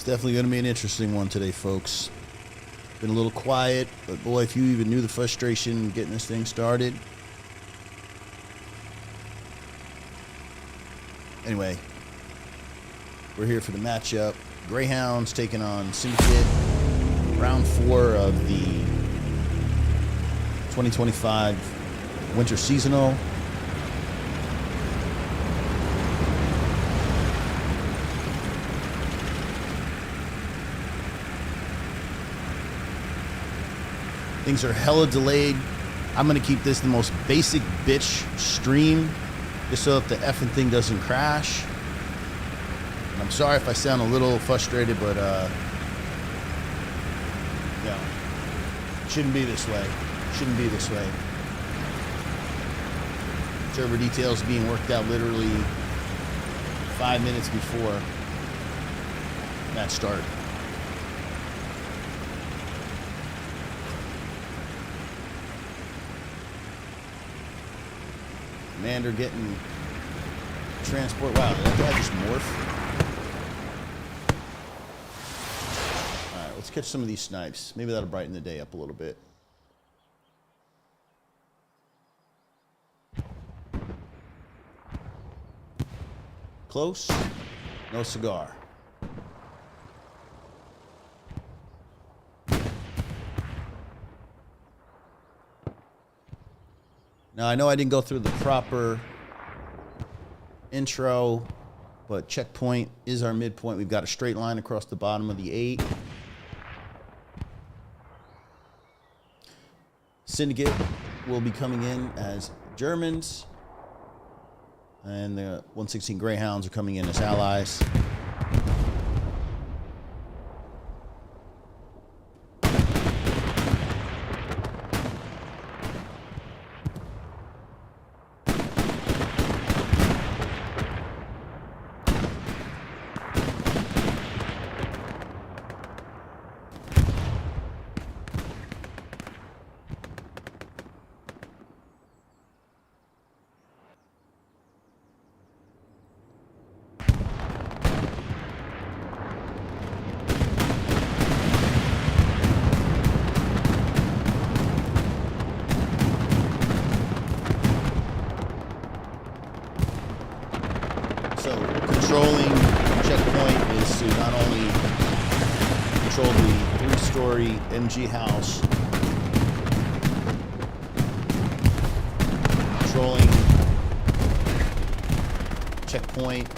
It's definitely going to be an interesting one today, folks. Been a little quiet, but boy, if you even knew the frustration getting this thing started. Anyway, we're here for the matchup. Greyhounds taking on Syndicate. Round 4 of the 2025 Winter Seasonal. Things are hella delayed. I'm going to keep this the most basic bitch stream just so that the effing thing doesn't crash. And I'm sorry if I sound a little frustrated, but yeah, shouldn't be this way. Shouldn't be this way. Server details being worked out literally 5 minutes before match start. Commander getting transport. Wow, did that guy just morph? Alright, let's catch some of these snipes. Maybe that'll brighten the day up a little bit. Close, no cigar. Now, I know I didn't go through the proper intro, but checkpoint is our midpoint. We've got a straight line across the bottom of the 8. Syndicate will be coming in as Germans, and the 116 Greyhounds are coming in as allies. Controlling checkpoint is to not only control the 3-story MG house, controlling checkpoint,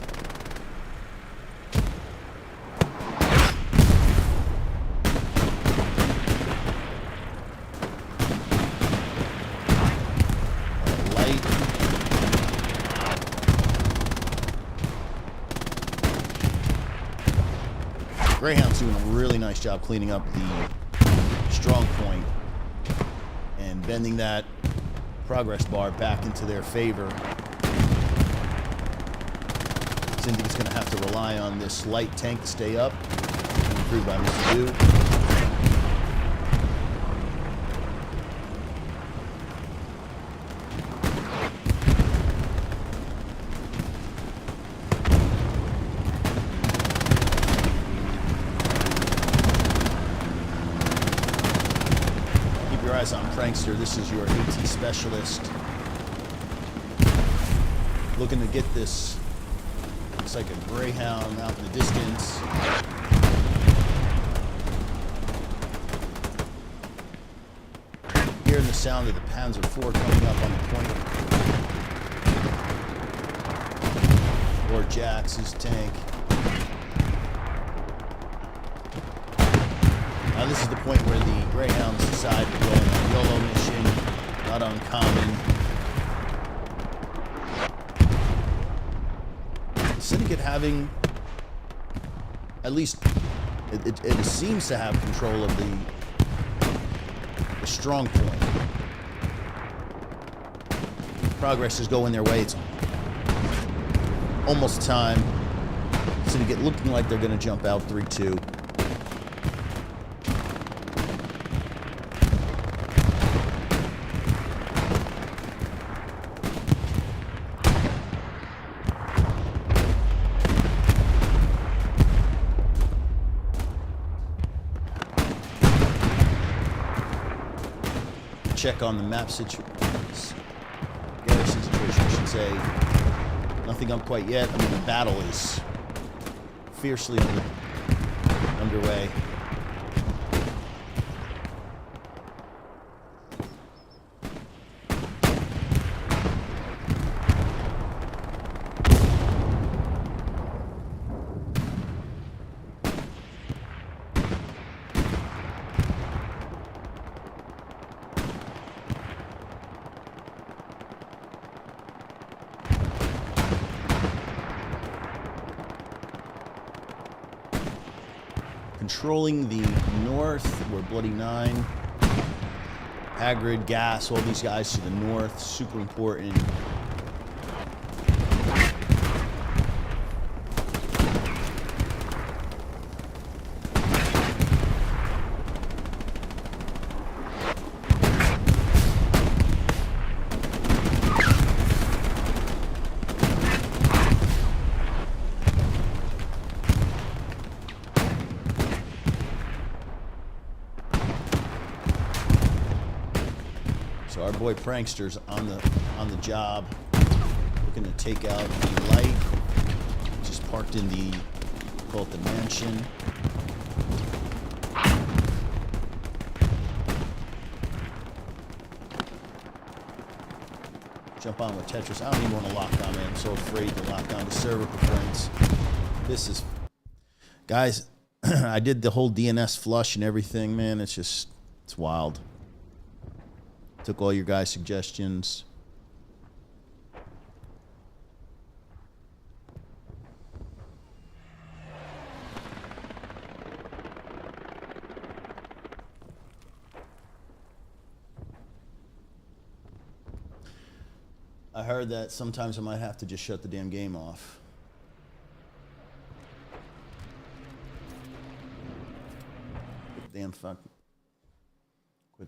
Greyhound's doing a really nice job cleaning up the strong point and bending that progress bar back into their favor. Syndicate's going to have to rely on this light tank to stay up, improved by Mr. Du. On Prankster, this is your AT specialist. Looking to get this. Looks like a Greyhound out in the distance. Hearing the sound of the Panzer IV coming up on the point. Or Jax's tank. Now this is the point where the Greyhounds decide to go on a YOLO mission, not uncommon. Syndicate having, at least, it seems to have control of the strong point. Progress is going their way. It's almost time. Syndicate looking like they're going to jump out 3-2. check on the map situation. Garrison situation, I should say. Nothing up quite yet. I mean, the battle is fiercely underway. Controlling the north, where Bloody Nine, Hagrid, Gas, all these guys to the north, super important. So our boy Prankster's on the job, looking to take out the light. Just parked in the, call it the mansion. Jump on with Tetris. I don't even want to lock on, man. I'm so afraid to lock on the server performance. This is, guys, I did the whole DNS flush and everything, man. It's wild. Took all your guys' suggestions. I heard that sometimes I might have to just shut the damn game off. Quit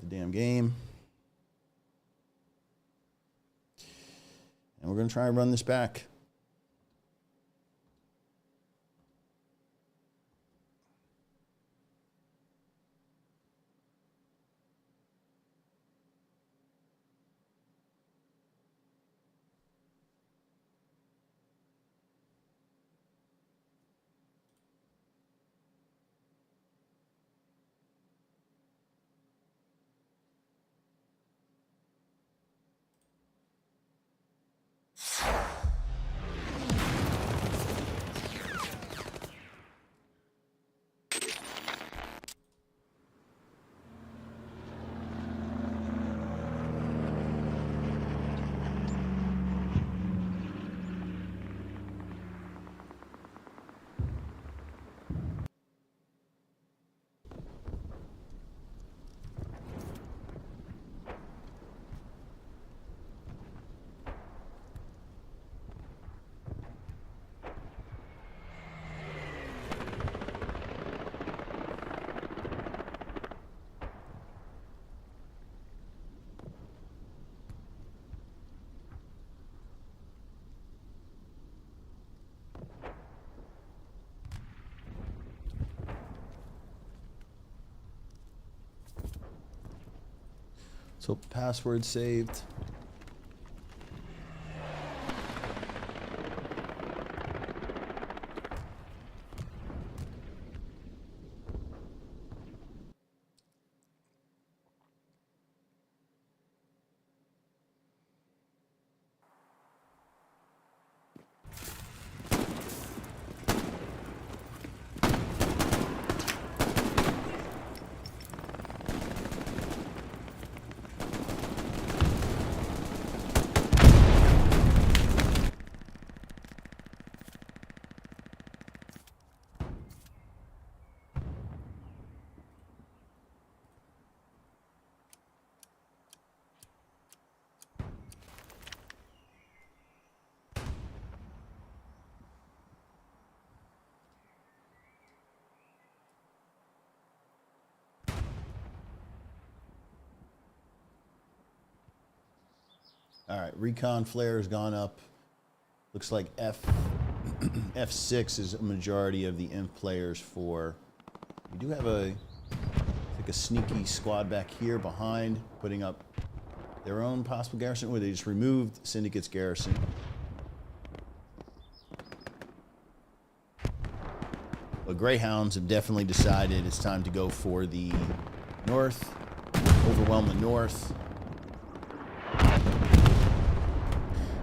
the damn game. And we're going to try and run this back. So password saved. All right, recon flare has gone up. Looks like F6 is a majority of the imp players for. We do have a like a sneaky squad back here behind, putting up their own possible garrison, or they just removed Syndicate's garrison. But Greyhounds have definitely decided it's time to go for the north, overwhelm the north.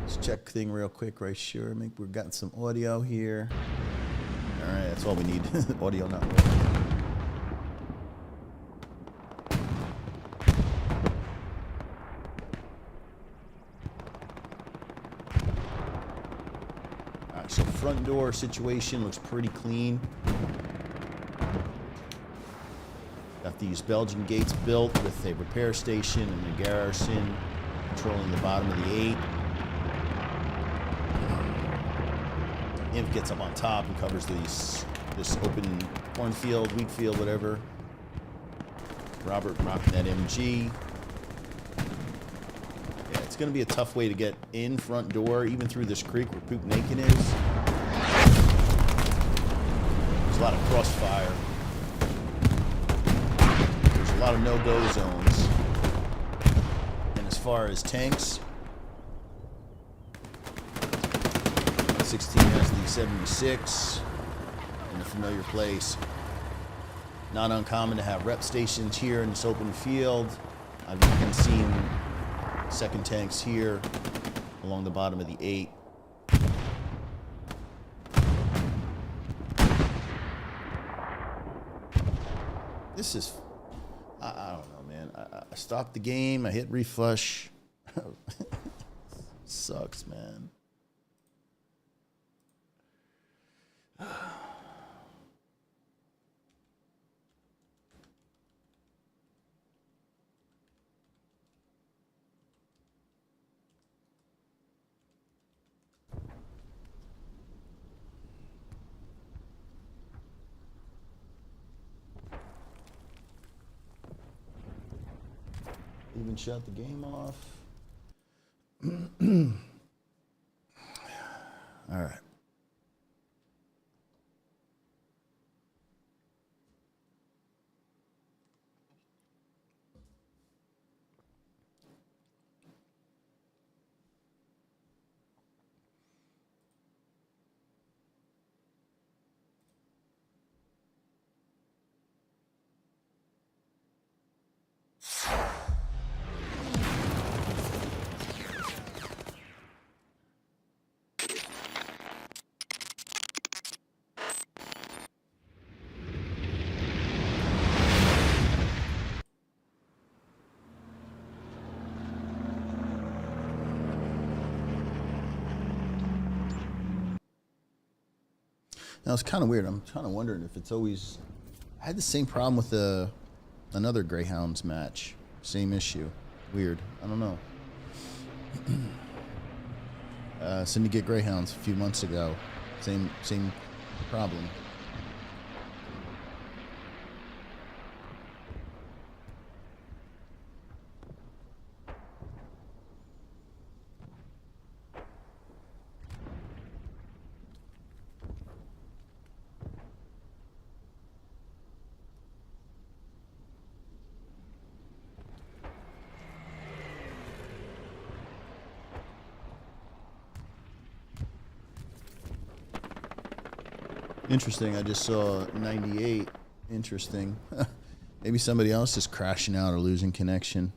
Let's check thing real quick right here. Maybe we've got some audio here. All right, that's all we need. Audio not working. All right, so front door situation looks pretty clean. Got these Belgian gates built with a repair station and a garrison controlling the bottom of the 8. Imp gets up on top and covers this open cornfield, wheat field, whatever. Robert rocking that MG. Yeah, it's going to be a tough way to get in front door, even through this creek where Poop Naked is. There's a lot of crossfire. There's a lot of no-go zones. And as far as tanks, 16 SD-76 in a familiar place. Not uncommon to have rep stations here in this open field. I've even seen second tanks here along the bottom of the 8. This is, I don't know, man. I stopped the game. I hit reflush. Sucks, man. Even shut the game off. All right. Now it's kind of weird. I'm kind of wondering if it's always. I had the same problem with another Greyhounds match. Same issue. Weird. I don't know. Syndicate Greyhounds a few months ago. Same problem. Interesting. I just saw 98. Interesting. Maybe somebody else is crashing out or losing connection.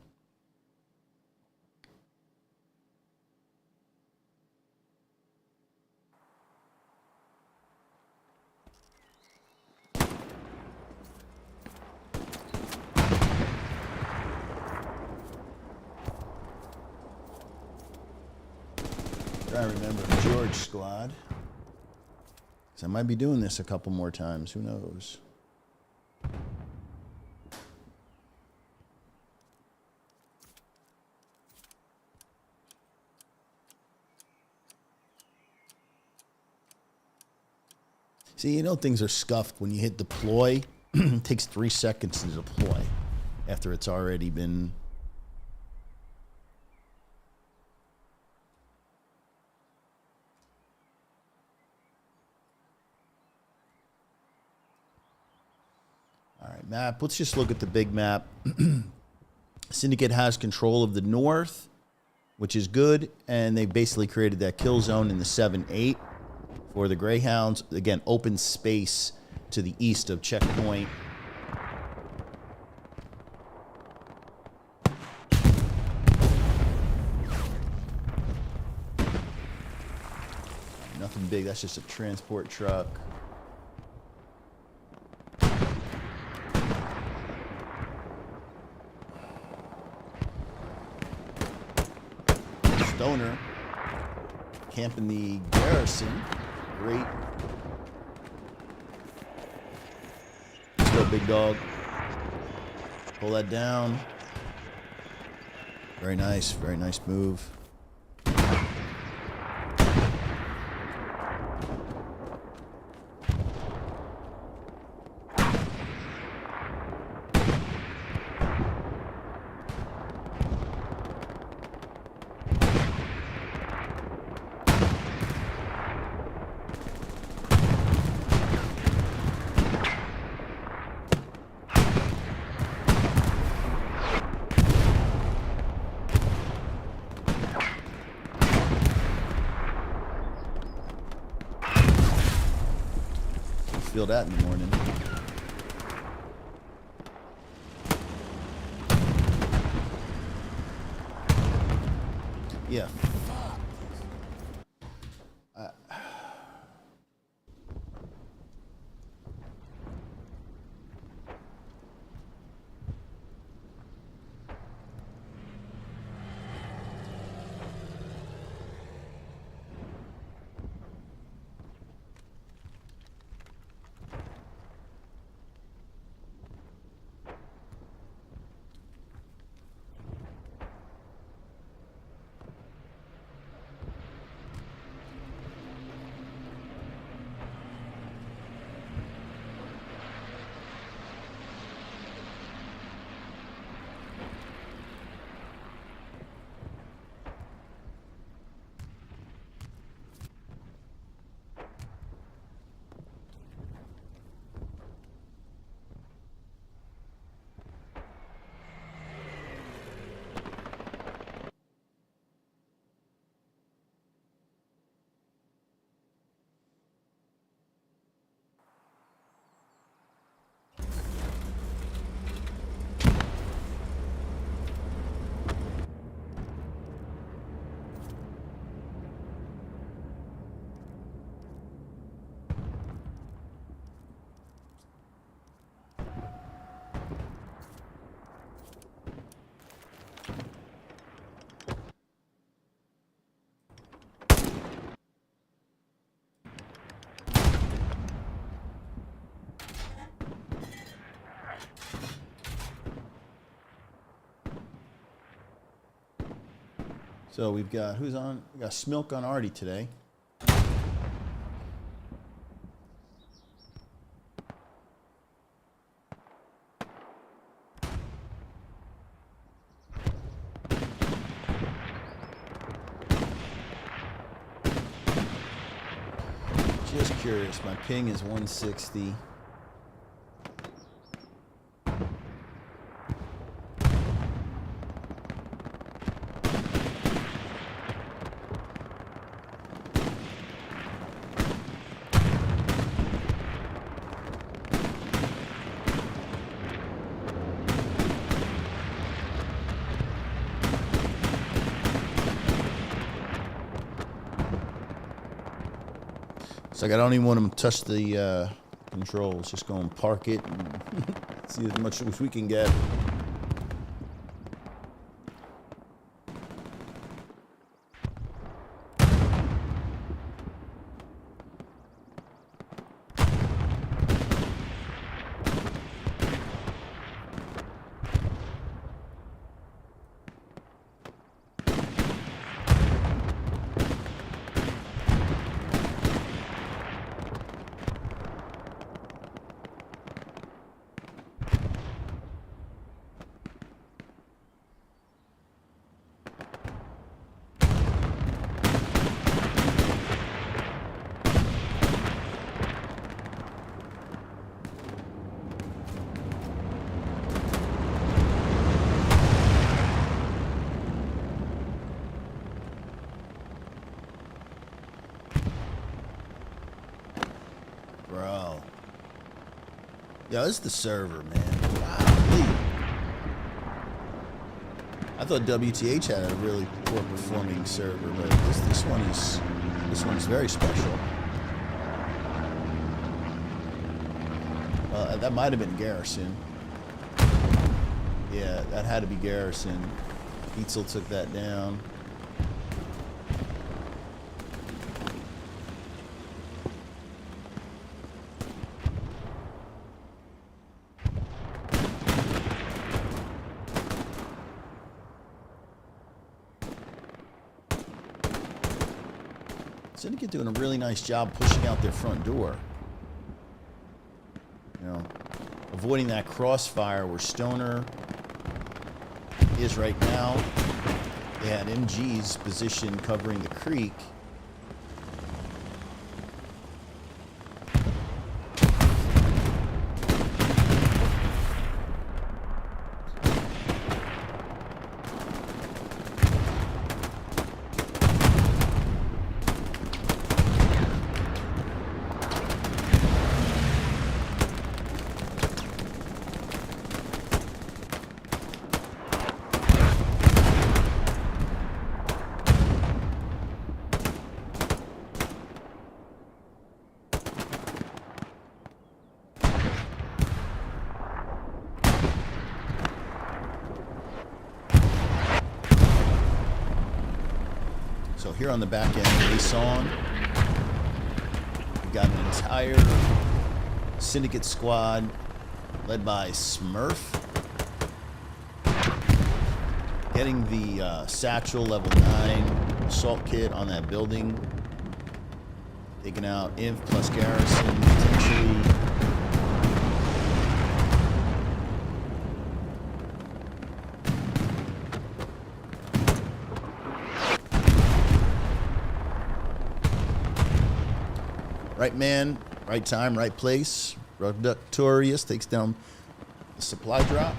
I remember George Squad. I might be doing this a couple more times. Who knows? See, you know things are scuffed when you hit deploy. It takes 3 seconds to deploy after it's already been... All right, map. Let's just look at the big map. Syndicate has control of the north, which is good, and they basically created that kill zone in the 7-8 for the Greyhounds. Again, open space to the east of checkpoint. Nothing big, that's just a transport truck. Stoner camping the garrison. Great. Let's go, big dog. Pull that down. Very nice move. Feel that in the morning. Yeah. So we've got, who's on? We got Smilk on Artie today. Just curious, my ping is 160. It's like I don't even want him to touch the controls. Just go and park it and see as much as we can get. Bro. Yo, this is the server, man. Wow. I thought WTH had a really poor performing server, but this one's very special. That might have been Garrison. Yeah, that had to be Garrison. Eitzel took that down. Syndicate doing a really nice job pushing out their front door. You know, avoiding that crossfire where Stoner is right now. They had MG's position covering the creek. So here on the back end of Maison, we got an entire Syndicate squad led by Smurf getting the satchel level 9 assault kit on that building, taking out Inf plus Garrison potentially. Right man, right time, right place. Productorius takes down the supply drop.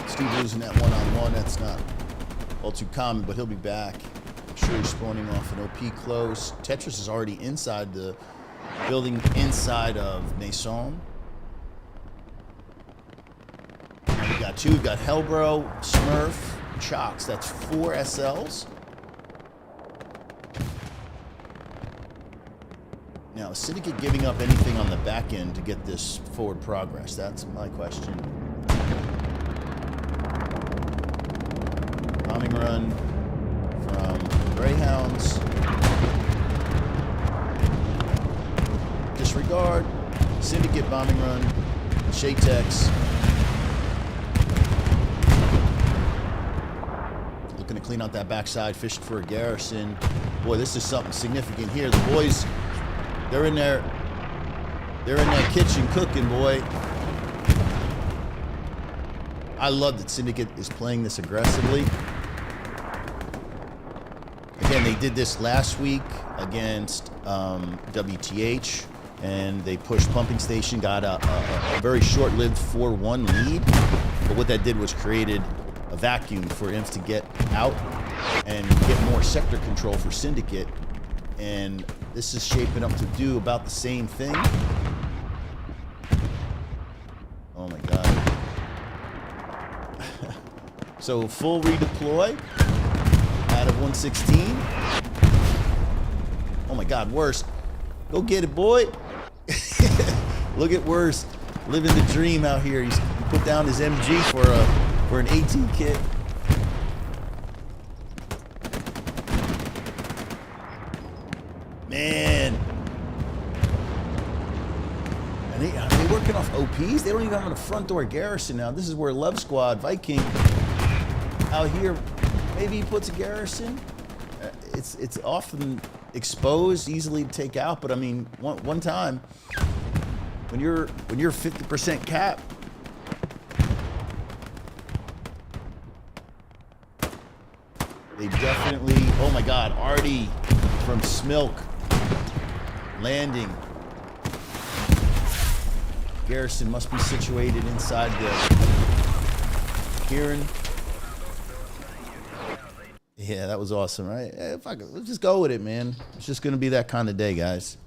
Steve losing that one-on-one, that's not all too common, but he'll be back. I'm sure he's spawning off an OP close. Tetris is already inside the building inside of Maison. And we got two. We've got Hellbro, Smurf, Chocks. That's 4 SLs. Now, is Syndicate giving up anything on the back end to get this forward progress? That's my question. Bombing run from Greyhounds. Disregard. Syndicate bombing run. Shatex. Looking to clean out that backside. Fishing for a Garrison. Boy, this is something significant here. The boys, they're in there. They're in that kitchen cooking, boy. I love that Syndicate is playing this aggressively. Again, they did this last week against WTH, and they pushed Pumping Station, got a very short-lived 4-1 lead. But what that did was created a vacuum for Imps to get out and get more sector control for Syndicate. And this is shaping up to do about the same thing. Oh my God. So full redeploy out of 116. Oh my God, Worst. Go get it, boy. Look at Worst. Living the dream out here. He put down his MG for an 18 kit. Man. And are they working off OPs? They don't even have a front door Garrison now. This is where Love Squad, Viking, out here, maybe he puts a Garrison. It's often exposed, easily to take out, but I mean, one time, when you're 50% cap, They definitely... Oh my God, Artie from Smilk landing. Garrison must be situated inside the Kieran. Yeah, that was awesome, right? Fuck it, let's just go with it, man. It's just gonna be that kind of day, guys.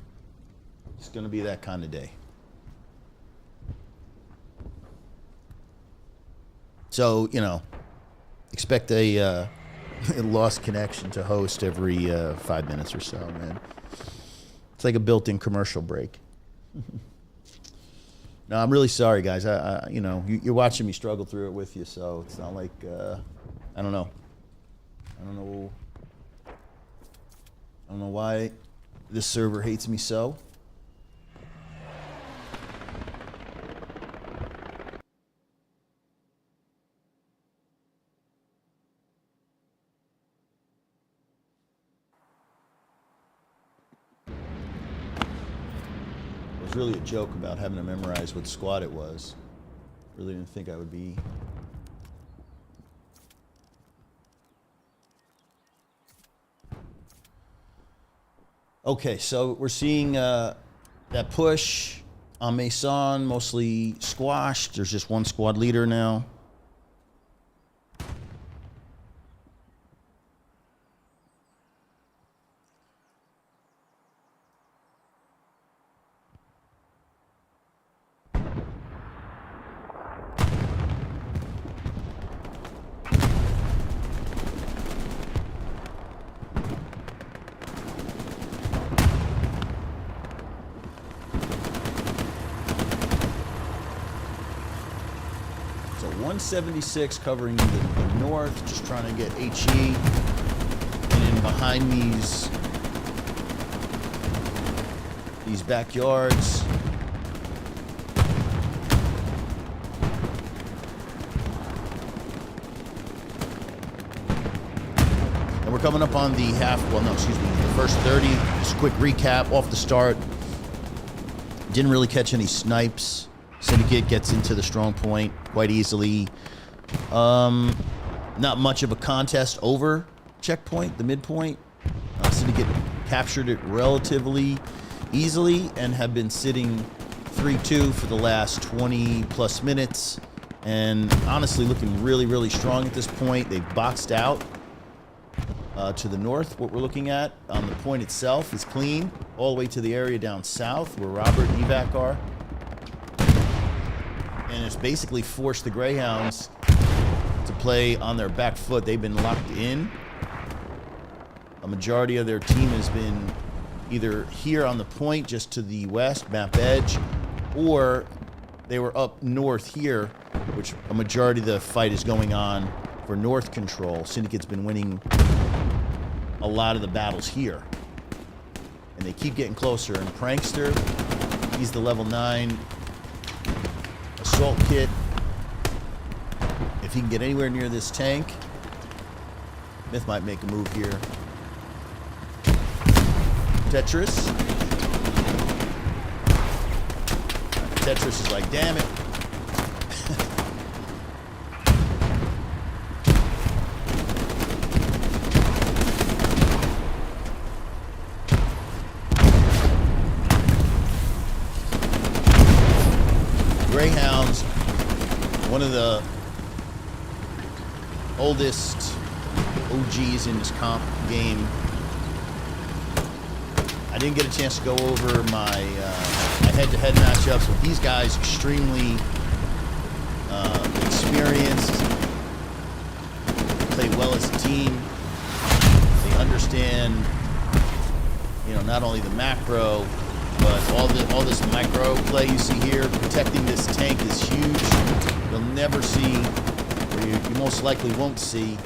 It's gonna be that kind of day. So, you know, expect a lost connection to host every 5 minutes or so, man. It's like a built-in commercial break. No, I'm really sorry, guys. You know, you're watching me struggle through it with you, so it's not like, I don't know. I don't know why this server hates me so. It was really a joke about having to memorize what squad it was. Really didn't think I would be. Okay, so we're seeing that push on Mason mostly squashed. There's just one squad leader now. So 176 covering the north, just trying to get HE. And then behind these backyards. And we're coming up on the the first 30. Just a quick recap off the start. Didn't really catch any snipes. Syndicate gets into the strong point quite easily. Not much of a contest over checkpoint, the midpoint. Syndicate captured it relatively easily and have been sitting 3-2 for the last 20 plus minutes. And honestly looking really, really strong at this point. They've boxed out to the north. What we're looking at on the point itself is clean. All the way to the area down south where Robert and Evac are. And it's basically forced the Greyhounds to play on their back foot. They've been locked in. A majority of their team has been either here on the point just to the west, map edge, or they were up north here, which a majority of the fight is going on for north control. Syndicate's been winning a lot of the battles here. And they keep getting closer. And Prankster, he's the level 9 assault kit. If he can get anywhere near this tank, Myth might make a move here. Tetris. Tetris is like, damn it. Greyhounds, one of the oldest OGs in this comp game. I didn't get a chance to go over my head-to-head matchups with these guys. Extremely experienced, play well as a team. They understand, you know, not only the macro, but all this micro play you see here. Protecting this tank is huge. You'll never see, or you most likely won't see,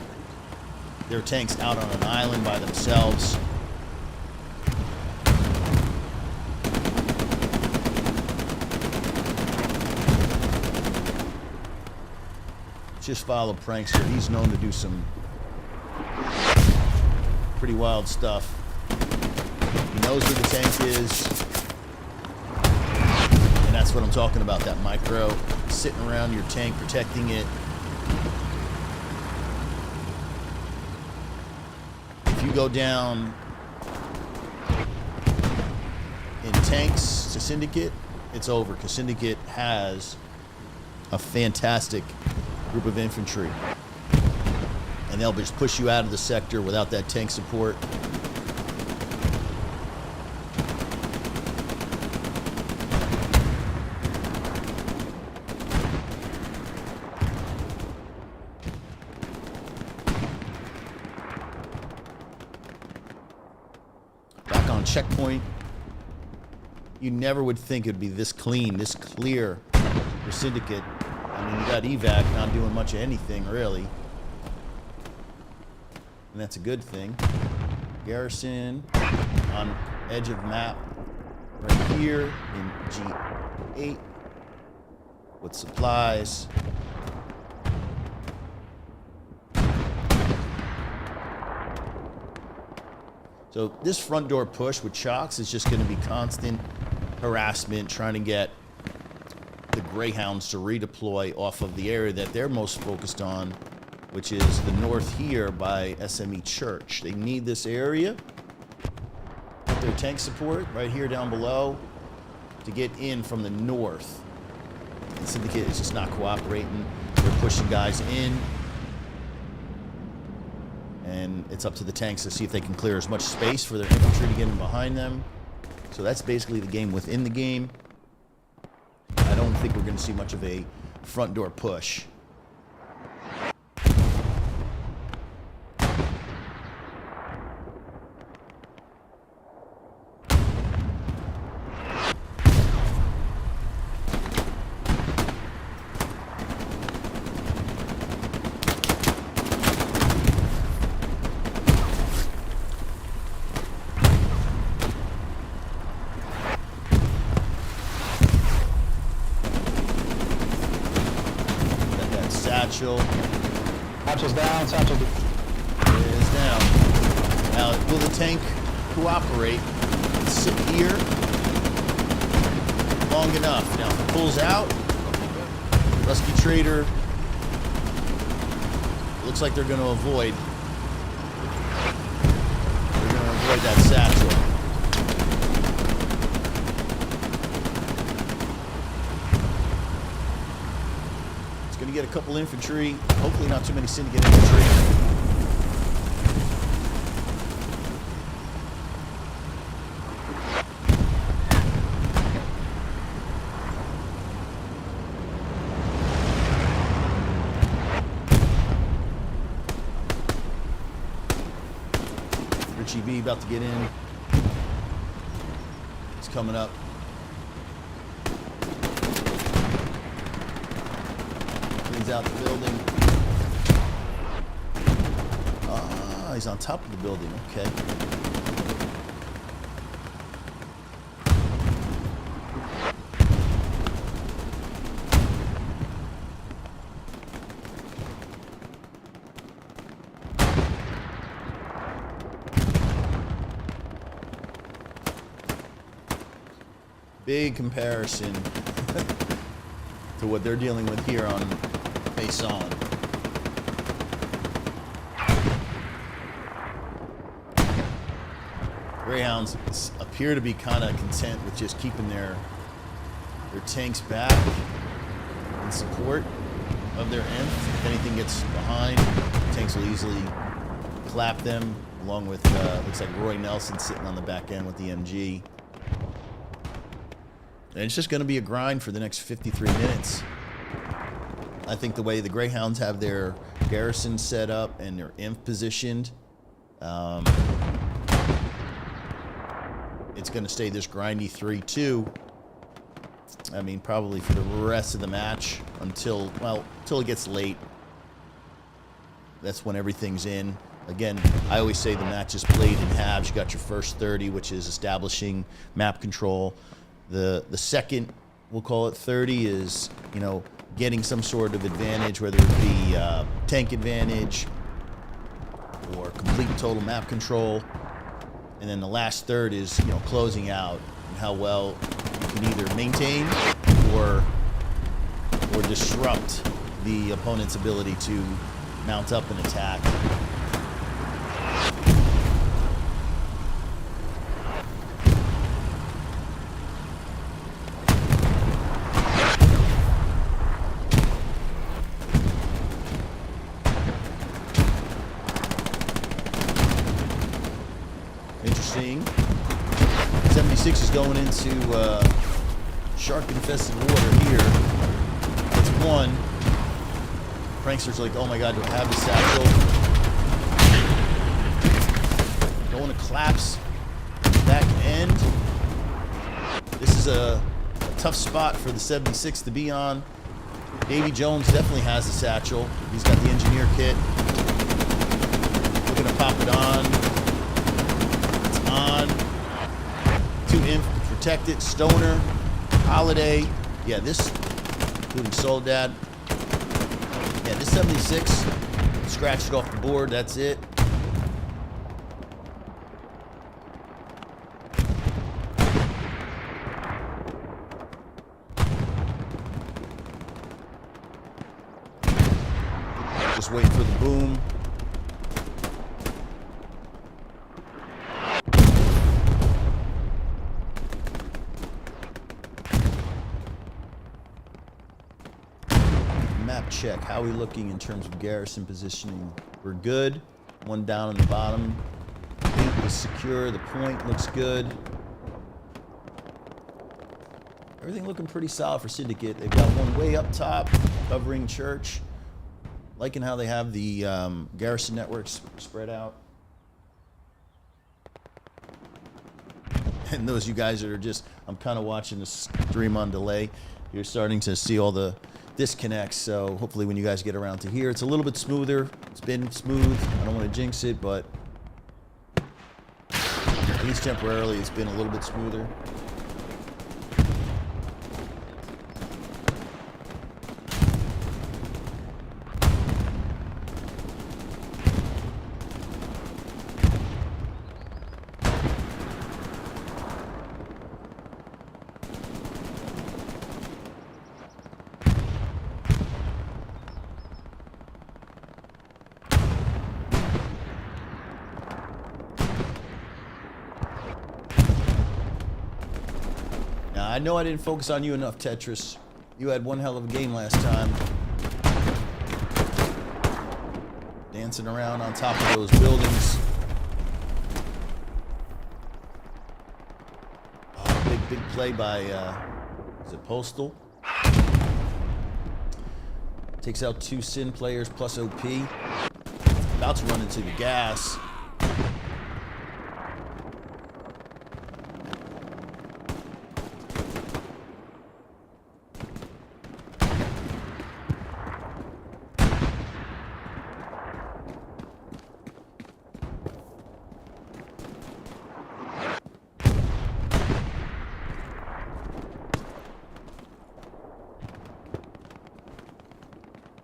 their tanks out on an island by themselves. Just follow Prankster. He's known to do some pretty wild stuff. He knows where the tank is. And that's what I'm talking about, that micro. Sitting around your tank, protecting it. you go down in tanks to Syndicate, it's over, because Syndicate has a fantastic group of infantry. And they'll just push you out of the sector without that tank support. Back on checkpoint. You never would think it'd be this clean, this clear for Syndicate. I mean, you got evac not doing much of anything, really. And that's a good thing. Garrison on edge of map right here in G8 with supplies. So this front door push with chocks is just going to be constant harassment, trying to get the Greyhounds to redeploy off of the area that they're most focused on, which is the north here by SME Church. They need this area with their tank support right here down below to get in from the north. And Syndicate is just not cooperating. They're pushing guys in. And it's up to the tanks to see if they can clear as much space for their infantry to get in behind them. So that's basically the game within the game. I don't think we're going to see much of a front door push. Satchel's down, satchel. It is down. Now, will the tank cooperate and sit here long enough? Now, if it pulls out, Rusty Trader, looks like they're going to avoid. They're going to avoid that satchel. Going to get a couple infantry. Hopefully not too many Syndicate infantry. Richie B about to get in. It's coming up. Out the building. He's on top of the building. Okay. Big comparison to what they're dealing with here on Maison. Greyhounds appear to be kind of content with just keeping their tanks back in support of their end. If anything gets behind, tanks will easily clap them, along with looks like Roy Nelson sitting on the back end with the MG. And it's just going to be a grind for the next 53 minutes. I think the way the Greyhounds have their garrison set up and their inf positioned, it's going to stay this grindy 3-2. I mean, probably for the rest of the match until it gets late. That's when everything's in. Again, I always say the match is played in halves. You got your first 30, which is establishing map control. The second, we'll call it 30, is, you know, getting some sort of advantage, whether it be tank advantage or complete total map control. And then the last third is, you know, closing out and how well you can either maintain or disrupt the opponent's ability to mount up an attack. seeing. 76 is going into shark-infested water here. That's one. Prankster's like, oh my god, do I have the satchel? Don't want to collapse back end. This is a tough spot for the 76 to be on. Davy Jones definitely has the satchel. He's got the engineer kit. We're going to pop it on. It's on. 2 inf, protect it. Stoner, Holiday. Yeah, this, including Soledad. Yeah, this 76 scratched it off the board. That's it. Just wait for the boom. Map check. How are we looking in terms of garrison positioning? We're good. One down on the bottom. Fleet is secure. The point looks good. Everything looking pretty solid for Syndicate. They've got one way up top, covering church. Liking how they have the garrison networks spread out. And those of you guys that are just, I'm kind of watching the stream on delay. You're starting to see all the disconnects. So hopefully when you guys get around to here, it's a little bit smoother. It's been smooth. I don't want to jinx it, but at least temporarily it's been a little bit smoother. I know I didn't focus on you enough, Tetris. You had one hell of a game last time. Dancing around on top of those buildings. Oh, big play by, is it Postal? Takes out 2 Sin players plus OP. About to run into the gas.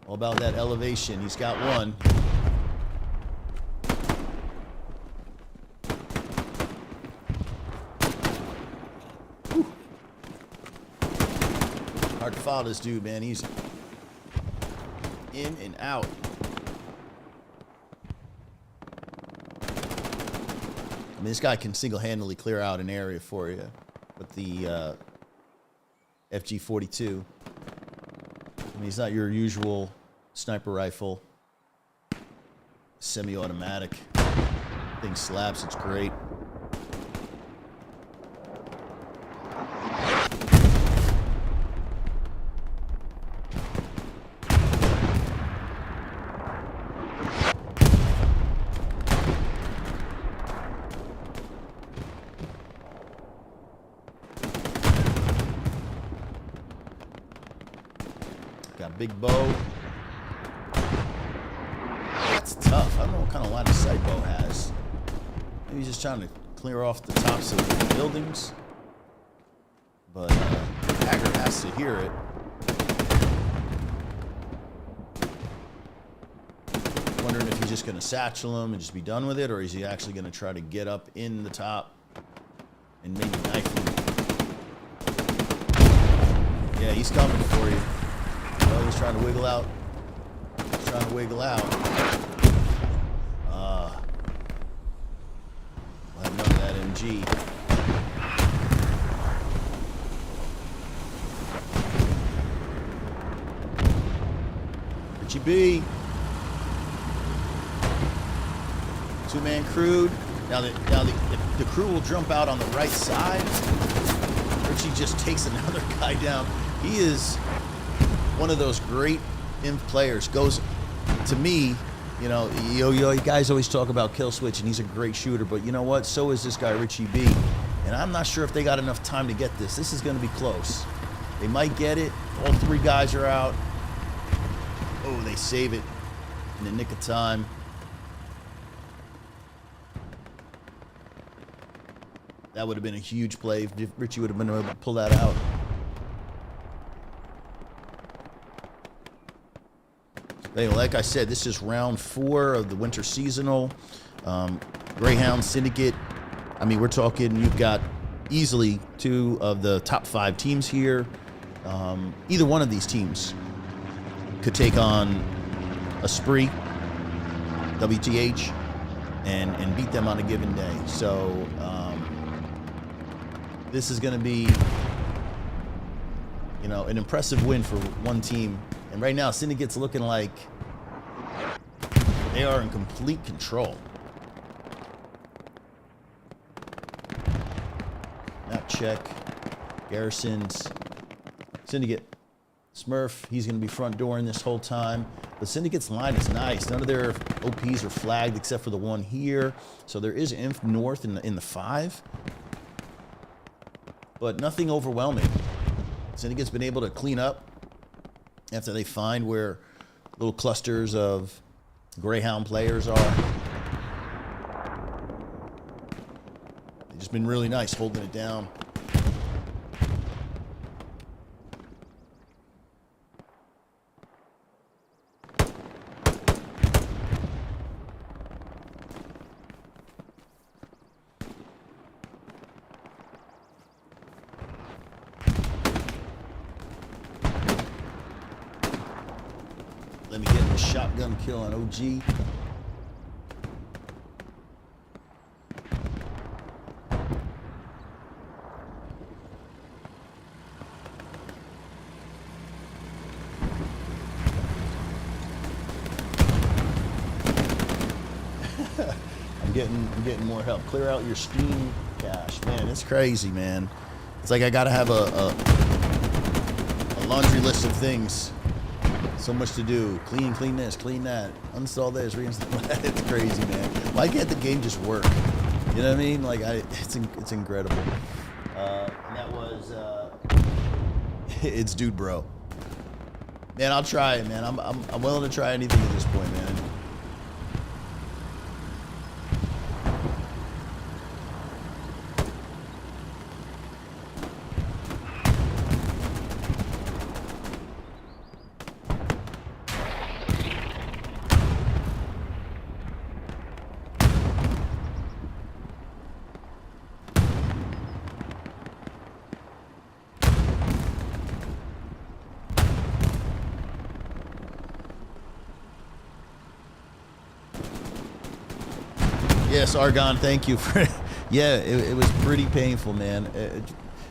All about that elevation. He's got one. Whew. Hard to follow this dude, man. He's in and out. I mean, this guy can single-handedly clear out an area for you with the FG-42. I mean, he's not your usual sniper rifle, semi-automatic. Thing slaps, it's great. Got a big bow. That's tough. I don't know what kind of line of sight bow has. Maybe he's just trying to clear off the tops of the buildings. But Haggard has to hear it. Wondering if he's just going to satchel him and just be done with it, or is he actually going to try to get up in the top and maybe knife him? Yeah, he's coming for you. Oh, he's trying to wiggle out. He's trying to wiggle out. I'll have none of that MG. Richie B. 2-man crude. the crew will jump out on the right side. Richie just takes another guy down. He is one of those great inf players. Goes, to me, you know, you guys always talk about kill switch, and he's a great shooter, but you know what? So is this guy, Richie B. And I'm not sure if they got enough time to get this. This is going to be close. They might get it. All three guys are out. Oh, they save it in the nick of time. That would have been a huge play if Richie would have been able to pull that out. Anyway, like I said, this is round 4 of the winter seasonal. Greyhound, Syndicate. I mean, we're talking, you've got easily 2 of the top 5 teams here. Either one of these teams could take on a spree, WTH, and beat them on a given day. So this is going to be, you know, an impressive win for one team. And right now, Syndicate's looking like they are in complete control. Map check. Garrisons. Syndicate. Smurf, he's going to be front dooring this whole time. But Syndicate's line is nice. None of their OPs are flagged except for the one here. So there is inf north in the 5. But nothing overwhelming. Syndicate's been able to clean up after they find where little clusters of Greyhound players are. They've just been really nice holding it down. Let me get the shotgun kill on OG. I'm getting more help. Clear out your Steam cache. Man, it's crazy, man. It's like I gotta have a laundry list of things. So much to do. Clean this, clean that. Uninstall this, reinstall that. It's crazy, man. Why can't the game just work? You know what I mean? Like, it's incredible. And that was, it's Dude Bro. Man, I'll try it, man. I'm willing to try anything at this point, man. Yes, Argon, thank you for yeah, it was pretty painful, man.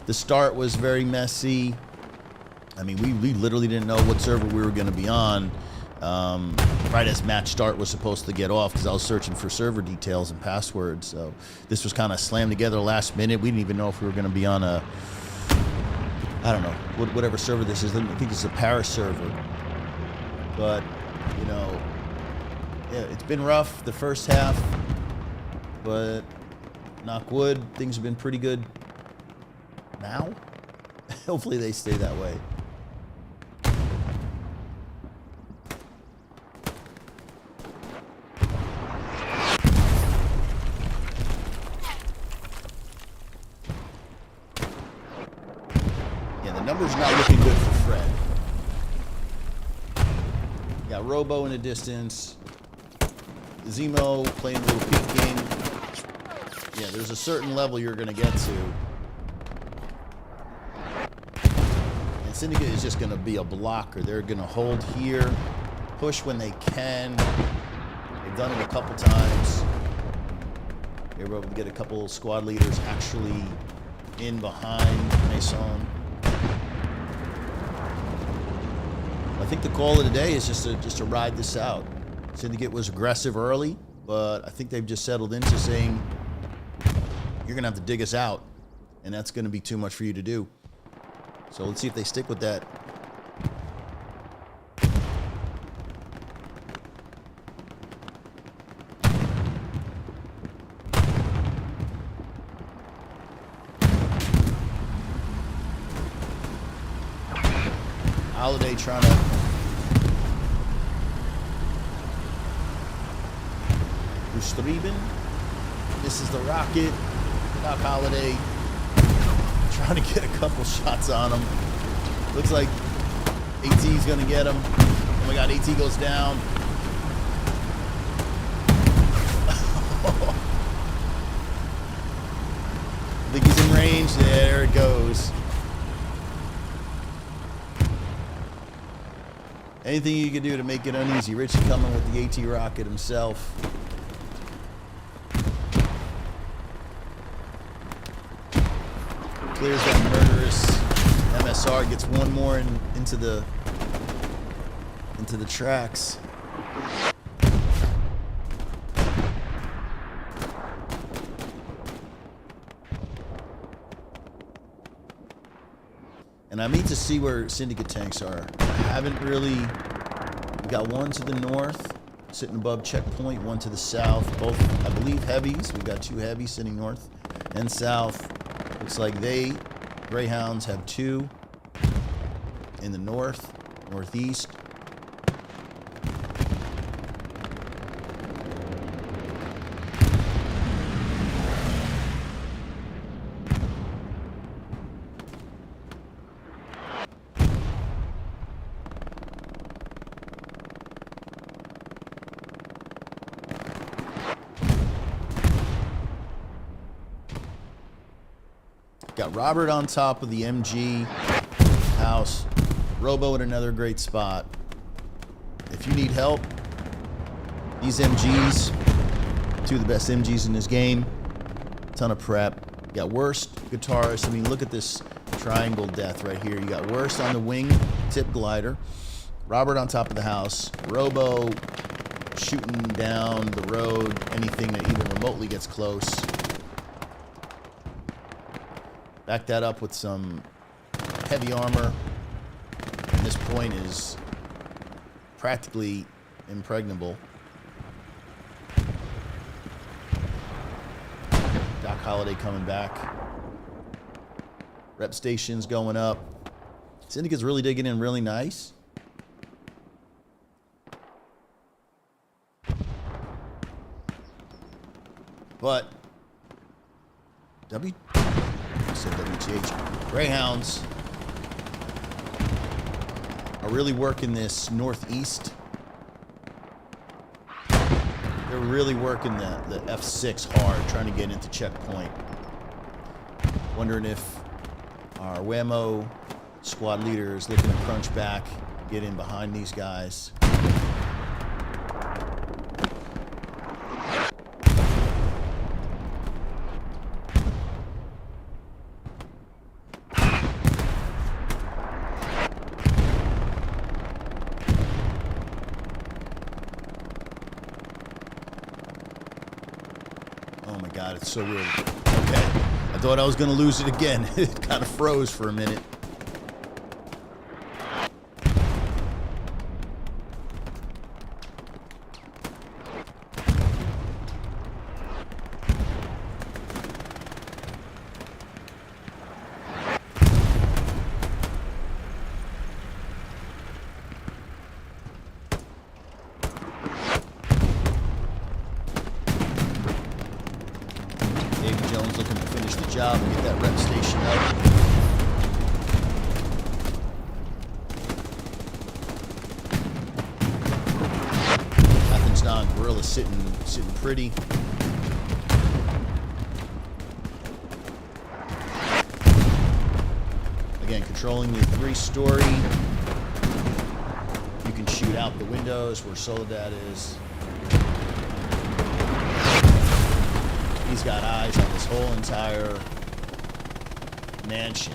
The start was very messy. I mean, we literally didn't know what server we were going to be on right as match start was supposed to get off, because I was searching for server details and passwords. So this was kind of slammed together last minute. We didn't even know if we were going to be on a, I don't know, whatever server this is. I think it's a Paris server. But, you know, yeah, it's been rough the first half. But knock wood, things have been pretty good now. Hopefully they stay that way. Yeah, the numbers not looking good for Fred. Got Robo in the distance. Zemo playing a little peeking. Yeah, there's a certain level you're going to get to. And Syndicate is just going to be a blocker. They're going to hold here, push when they can. They've done it a couple times. They were able to get a couple squad leaders actually in behind Mason. I think the call of the day is just to ride this out. Syndicate was aggressive early, but I think they've just settled into saying, you're going to have to dig us out. And that's going to be too much for you to do. So let's see if they stick with that. Holiday trying to Streben. This is the rocket. Doc Holiday trying to get a couple shots on him. Looks like AT's gonna get him. Oh my god, AT goes down. I think he's in range. There it goes. Anything you can do to make it uneasy. Richie coming with the AT rocket himself. Clears that murderous MSR, gets one more into the tracks. And I need to see where Syndicate tanks are. I haven't really. We got one to the north, sitting above checkpoint, one to the south. Both, I believe, heavies. We've got two heavies sitting north and south. Looks like Greyhounds have two in the north, northeast. Got Robert on top of the MG house. Robo in another great spot. If you need help, these MGs, two of the best MGs in this game. Ton of prep. Got Worst guitarist. I mean, look at this triangle death right here. You got Worst on the wing tip glider. Robert on top of the house. Robo shooting down the road. Anything that even remotely gets close. Back that up with some heavy armor. And this point is practically impregnable. Doc Holiday coming back. Rep stations going up. Syndicate's really digging in really nice. But WTH. Greyhounds are really working this northeast. They're really working the F6 hard, trying to get into checkpoint. Wondering if our Whammo squad leader is looking to crunch back, get in behind these guys. Oh my god, it's so weird. Okay, I thought I was going to lose it again. It kind of froze for a minute. Looking to finish the job and get that rep station up. Athens Don Gorilla sitting pretty. Again, controlling the 3-story. You can shoot out the windows where Soledad is. He's got eyes on this whole entire mansion.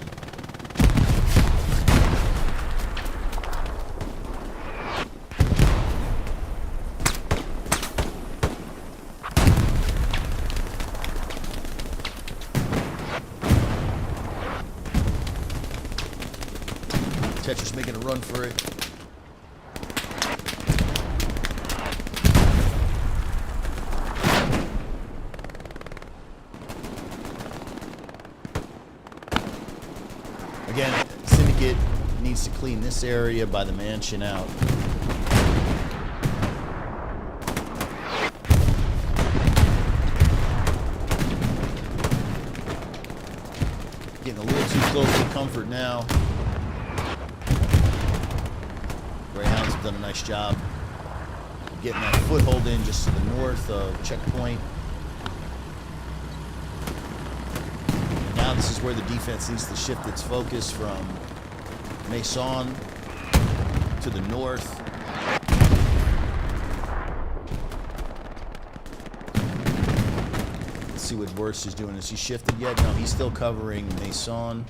Petra's making a run for it. Again, Syndicate needs to clean this area by the mansion out. Getting a little too close to comfort now. Greyhounds have done a nice job of getting that foothold in just to the north of checkpoint. Now this is where the defense needs to shift its focus from Maison to the north. Let's see what Worst is doing. Has he shifted yet? No, he's still covering Maison.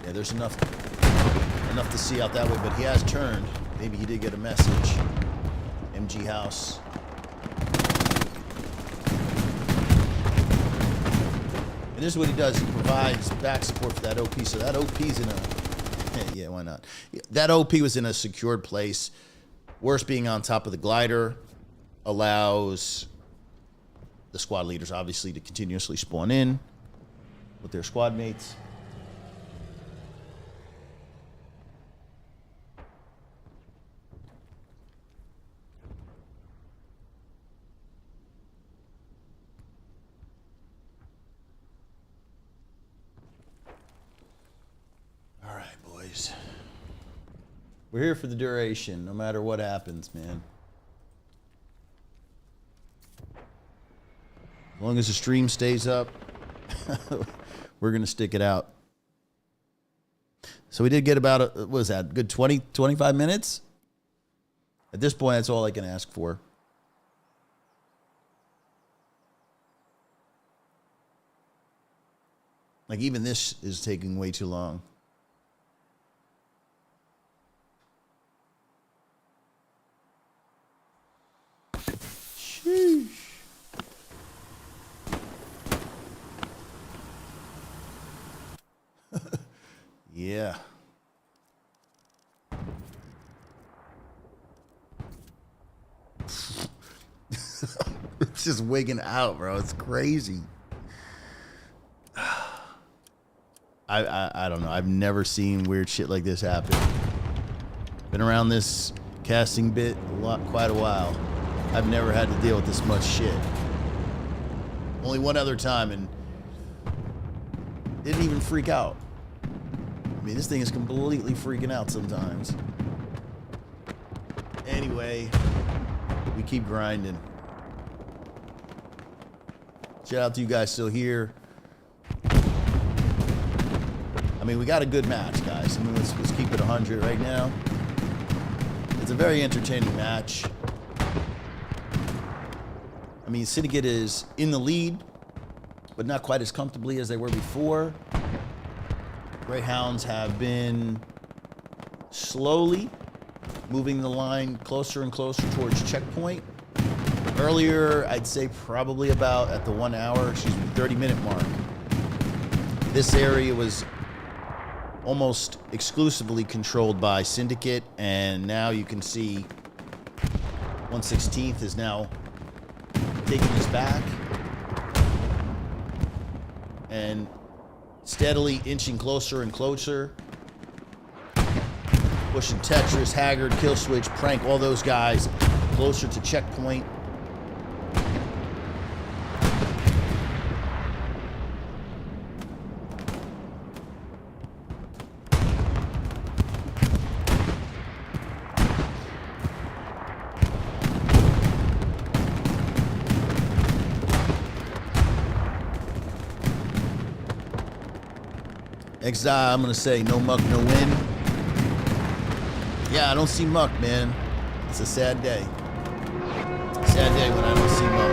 Yeah, there's enough to see out that way, but he has turned. Maybe he did get a message. MG House. And this is what he does. He provides back support for that OP. So that OP's in a... yeah, why not? That OP was in a secured place. Worst being on top of the glider allows the squad leaders, obviously, to continuously spawn in with their squad mates. We're here for the duration, no matter what happens, man. As long as the stream stays up, we're going to stick it out. So we did get about, what was that, good 20, 25 minutes? At this point, that's all I can ask for. Like, even this is taking way too long. Sheesh. Yeah. It's just wigging out, bro. It's crazy. I don't know. I've never seen weird shit like this happen. Been around this casting bit quite a while. I've never had to deal with this much shit. Only one other time, and didn't even freak out. I mean, this thing is completely freaking out sometimes. Anyway, we keep grinding. Shout out to you guys still here. I mean, we got a good match, guys. I mean, let's keep it 100 right now. It's a very entertaining match. I mean, Syndicate is in the lead, but not quite as comfortably as they were before. Greyhounds have been slowly moving the line closer and closer towards checkpoint. Earlier, I'd say probably about at the 1 hour, 30-minute mark. This area was almost exclusively controlled by Syndicate, and now you can see 1/16 is now taking this back and steadily inching closer and closer, pushing Tetris, Haggard, Killswitch, Prank, all those guys closer to checkpoint. Exile, I'm going to say no muck, no win. Yeah, I don't see muck, man. It's a sad day. Sad day when I don't see muck.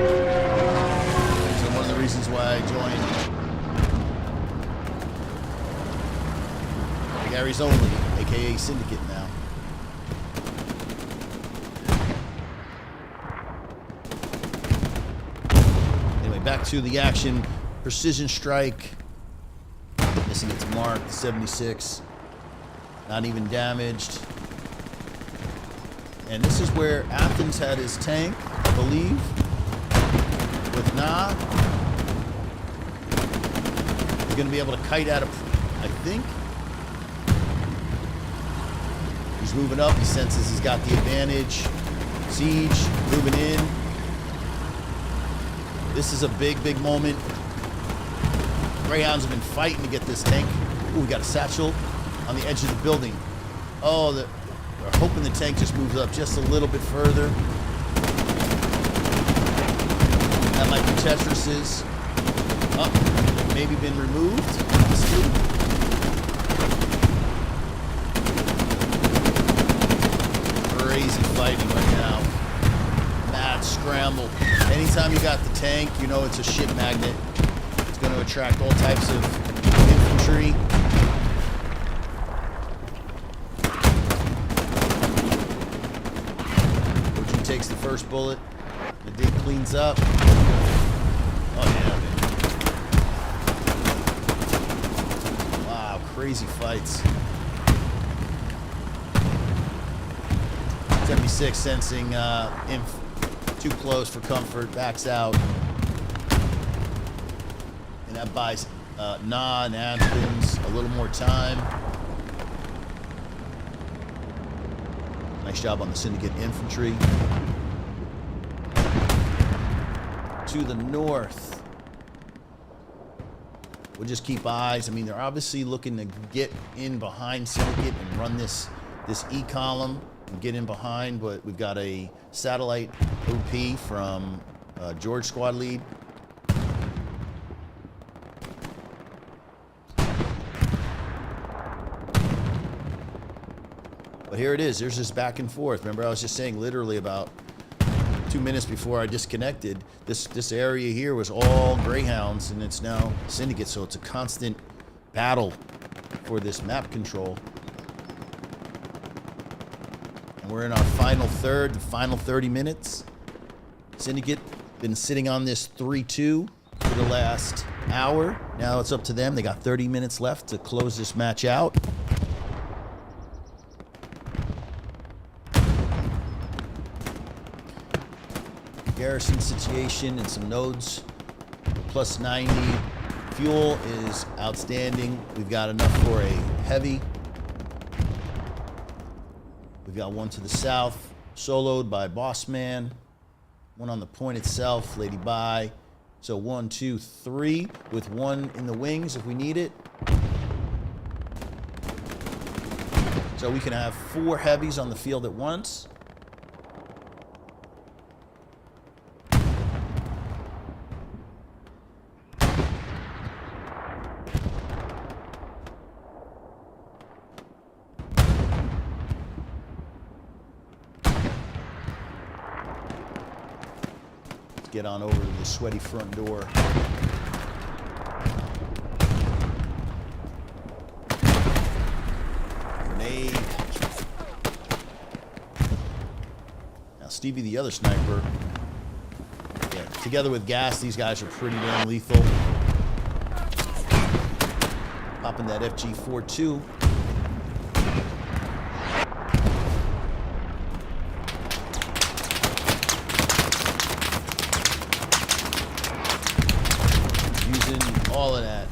So one of the reasons why I joined Gary's Only, a.k.a. Syndicate now. Anyway, back to the action. Precision strike. Missing its mark. 76. Not even damaged. And this is where Athens had his tank, I believe. With Nah. He's going to be able to kite out of, I think. He's moving up. He senses he's got the advantage. Siege moving in. This is a big, big moment. Greyhounds have been fighting to get this tank. Ooh, we got a satchel on the edge of the building. Oh, they're hoping the tank just moves up just a little bit further. That might be Tetris's. Oh, maybe been removed. Crazy fighting right now. Mad scramble. Anytime you got the tank, you know it's a shit magnet. It's going to attract all types of infantry. OG takes the first bullet. The dig cleans up. Oh yeah, man. Wow, crazy fights. 76 sensing inf too close for comfort, backs out. And that buys Nah and Athens a little more time. Nice job on the Syndicate infantry. To the north. We'll just keep eyes. I mean, they're obviously looking to get in behind Syndicate and run this E column. Get in behind, but we've got a satellite OP from George squad lead. But here it is. There's this back and forth. Remember, I was just saying literally about 2 minutes before I disconnected, this area here was all Greyhounds, and it's now Syndicate, so it's a constant battle for this map control. And we're in our final third, the final 30 minutes. Syndicate been sitting on this 3-2 for the last hour. Now it's up to them. They got 30 minutes left to close this match out. Garrison situation and some nodes. Plus 90. Fuel is outstanding. We've got enough for a heavy. We've got one to the south, soloed by Bossman. One on the point itself, Lady Bye. So 1, 2, 3, with one in the wings if we need it. So we can have 4 heavies on the field at once. Get on over to the sweaty front door. Grenade. Now Stevie, the other sniper. Yeah, together with gas, these guys are pretty damn lethal. Popping that FG-42. All of that.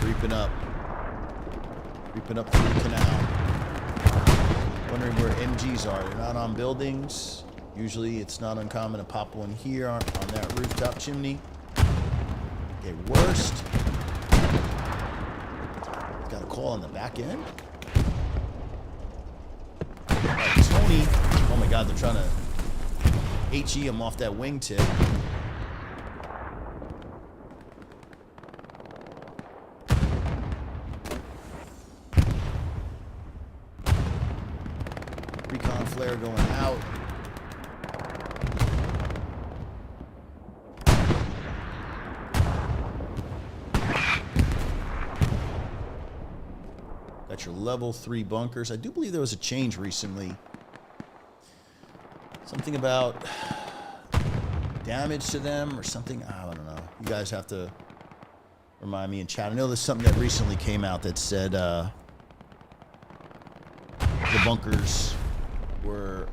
Creeping up. Creeping up through the canal. Wondering where MGs are. They're not on buildings. Usually it's not uncommon to pop one here on that rooftop chimney. Okay, worst. Got a call on the back end. Tony, oh my God, they're trying to HE him off that wingtip. Recon flare going out. Got are level 3 bunkers. I do believe there was a change recently. Something about damage to them or something. I don't know. You guys have to remind me in chat. I know there's something that recently came out that said the bunkers were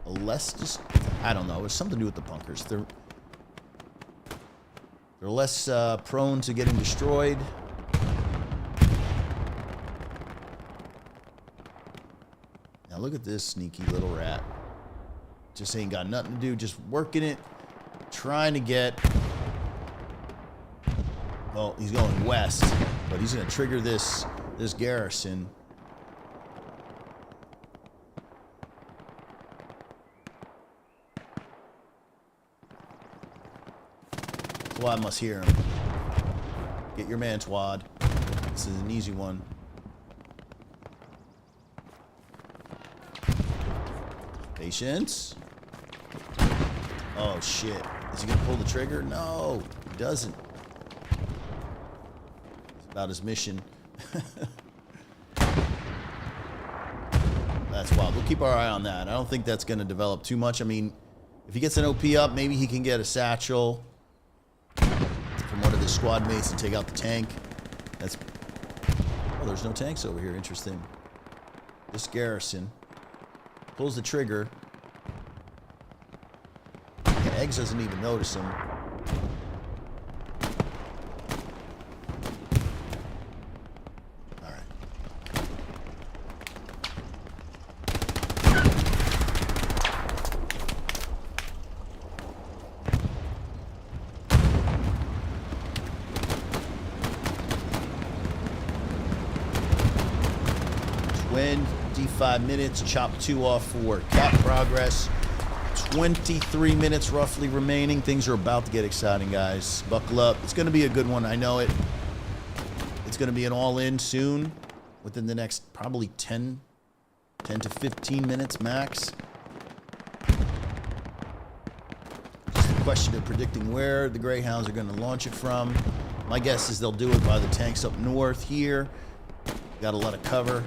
less just... I don't know. It was something to do with the bunkers. They're less prone to getting destroyed. Now look at this sneaky little rat. Just ain't got nothing to do. Just working it. Trying to get... Well, he's going west. But he's going to trigger this garrison. Twad must hear him. Get your man, Twad. This is an easy one. Patience. Oh, shit. Is he going to pull the trigger? No, he doesn't. It's about his mission. That's wild. We'll keep our eye on that. I don't think that's going to develop too much. I mean, if he gets an OP up, maybe he can get a satchel from one of his squad mates and take out the tank. That's... Oh, there's no tanks over here. Interesting. This garrison pulls the trigger. Yeah, Eggs doesn't even notice him. Alright. Wind. 5 minutes, chop 2 off for cap progress. 23 minutes roughly remaining. Things are about to get exciting, guys. Buckle up. It's going to be a good one. I know it. It's going to be an all-in soon, within the next probably 10 to 15 minutes max. Just a question of predicting where the Greyhounds are going to launch it from. My guess is they'll do it by the tanks up north here. Got a lot of cover.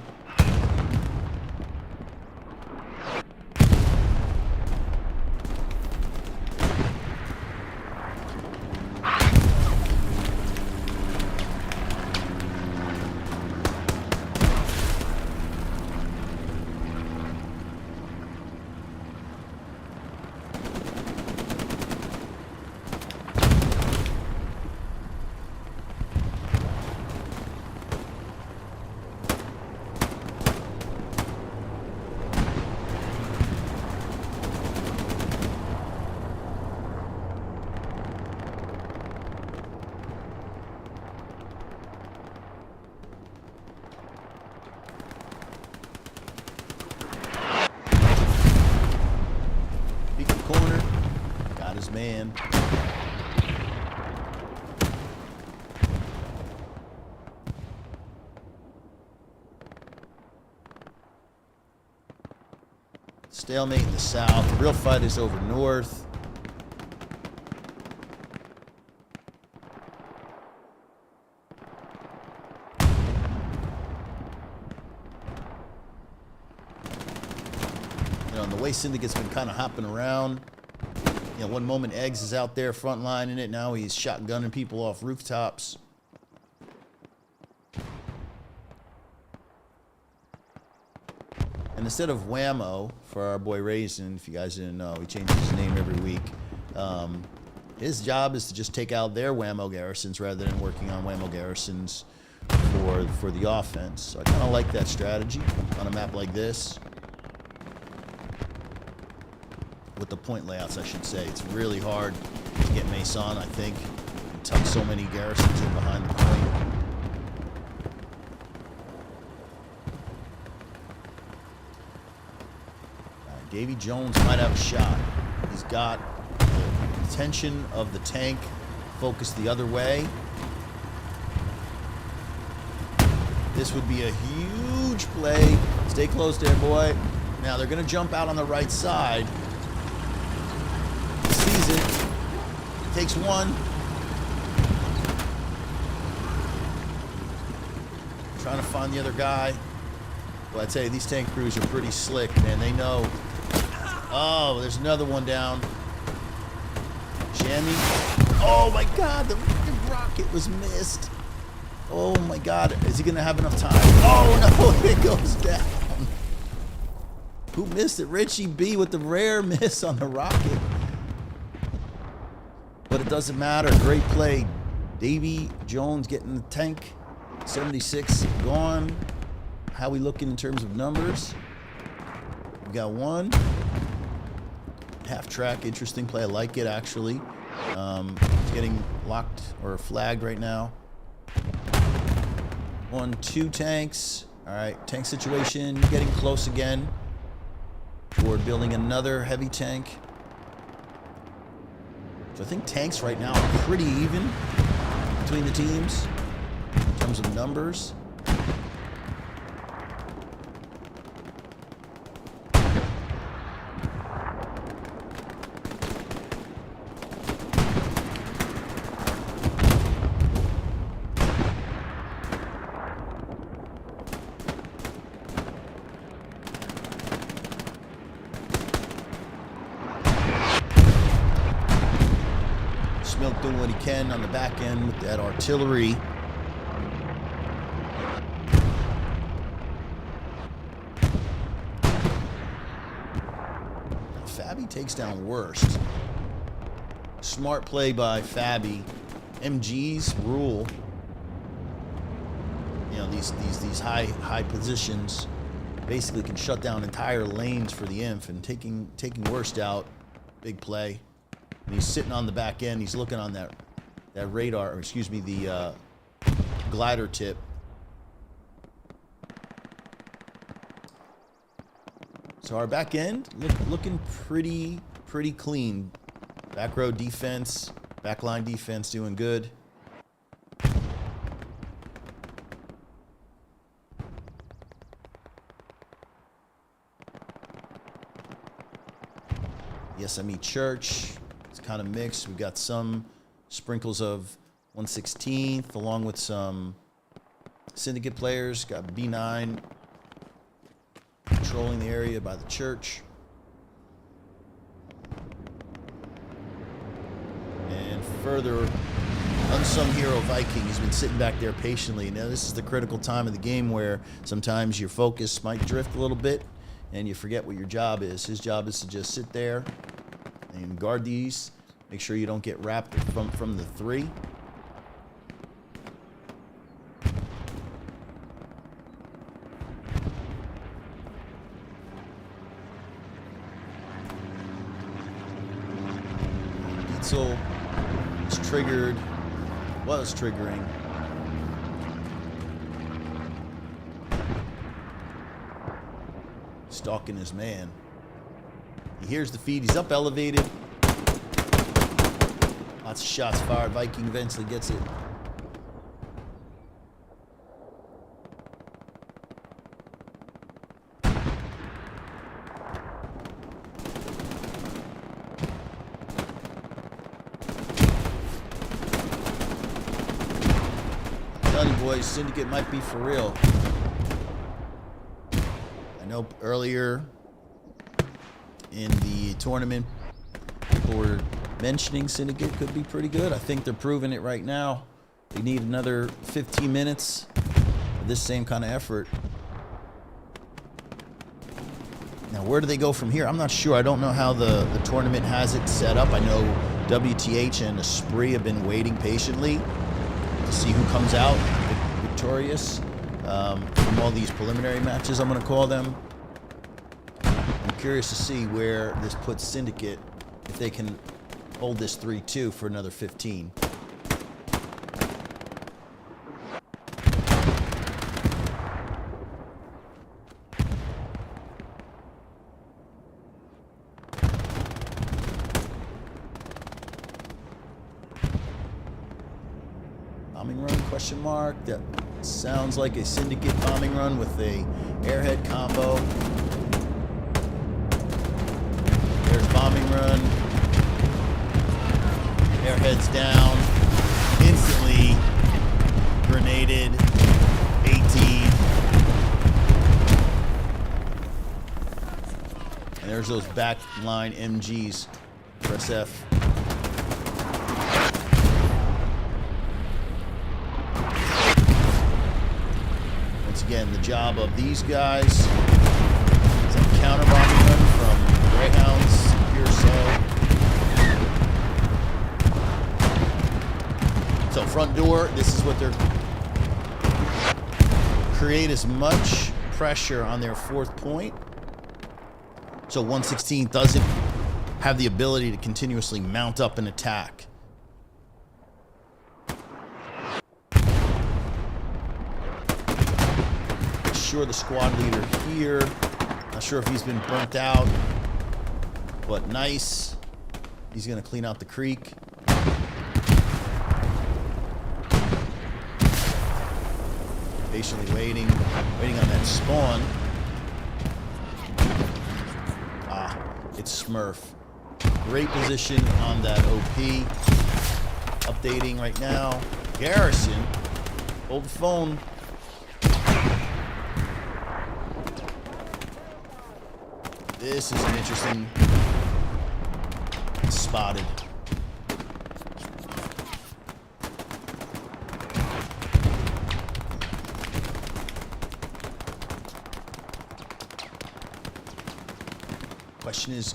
Man. Stalemate in the south. The real fight is over north. You know, the way Syndicate's been kind of hopping around. You know, one moment Eggs is out there frontlining it. Now he's shotgunning people off rooftops. And instead of Whammo, for our boy Raisin, if you guys didn't know, he changes his name every week. His job is to just take out their Whammo garrisons rather than working on Whammo garrisons for the offense. So I kind of like that strategy on a map like this. With the point layouts, I should say. It's really hard to get Mason, I think, and tuck so many garrisons in behind the point. Davy Jones might have a shot. He's got the attention of the tank focused the other way. This would be a huge play. Stay close there, boy. Now, they're going to jump out on the right side. Sees it. Takes one. Trying to find the other guy. Well, I tell you, these tank crews are pretty slick, man. They know. Oh, there's another one down. Jammy. Oh my God, the rocket was missed. Oh my God, is he gonna have enough time? Oh no, it goes down. Who missed it? Richie B with the rare miss on the rocket. But it doesn't matter. Great play. Davy Jones getting the tank. 76 gone. How we looking in terms of numbers? We got one. Half track, interesting play. I like it actually. It's getting locked or flagged right now. 1, 2 tanks. All right, tank situation getting close again. Toward building another heavy tank. So I think tanks right now are pretty even between the teams in terms of numbers. Smilk doing what he can on the back end with that artillery. Fabby takes down worst. Smart play by Fabby. MGs rule. You know, these high positions basically can shut down entire lanes for the inf, and taking worst out, big play. And he's sitting on the back end. He's looking on that radar, or excuse me, the glider tip. So our back end looking pretty clean. Back row defense, back line defense doing good. The SME Church. Kind of mixed. We've got some sprinkles of 1/16th along with some Syndicate players. Got B9 controlling the area by the church. And further, unsung hero Viking has been sitting back there patiently. Now this is the critical time of the game where sometimes your focus might drift a little bit and you forget what your job is. His job is to just sit there and guard these. Make sure you don't get wrapped from the 3. Diesel is triggered, was triggering. Stalking his man. He hears the feed, he's up elevated. Lots of shots fired. Viking eventually gets it. Telling you boys, Syndicate might be for real. I know earlier in the tournament, people were mentioning Syndicate could be pretty good. I think they're proving it right now. They need another 15 minutes of this same kind of effort. Now, where do they go from here? I'm not sure. I don't know how the tournament has it set up. I know WTH and Esprit have been waiting patiently to see who comes out victorious from all these preliminary matches, I'm going to call them. I'm curious to see where this puts Syndicate, if they can hold this 3-2 for another 15. Bombing run, question mark. That sounds like a Syndicate bombing run with a airhead combo. There's bombing run. Airheads down. Instantly grenaded. 18. And there's those back line MGs. Press F. Once again, the job of these guys is counter-bombing them from Greyhounds here, so front door, this is what they're... Create as much pressure on their fourth point, so 116 doesn't have the ability to continuously mount up an attack. Sure, the squad leader here. Not sure if he's been burnt out, but nice. He's gonna clean out the creek. Patiently waiting on that spawn. Ah, it's Smurf. Great position on that OP. Updating right now. Garrison, hold the phone. This is an interesting spotted. Question is,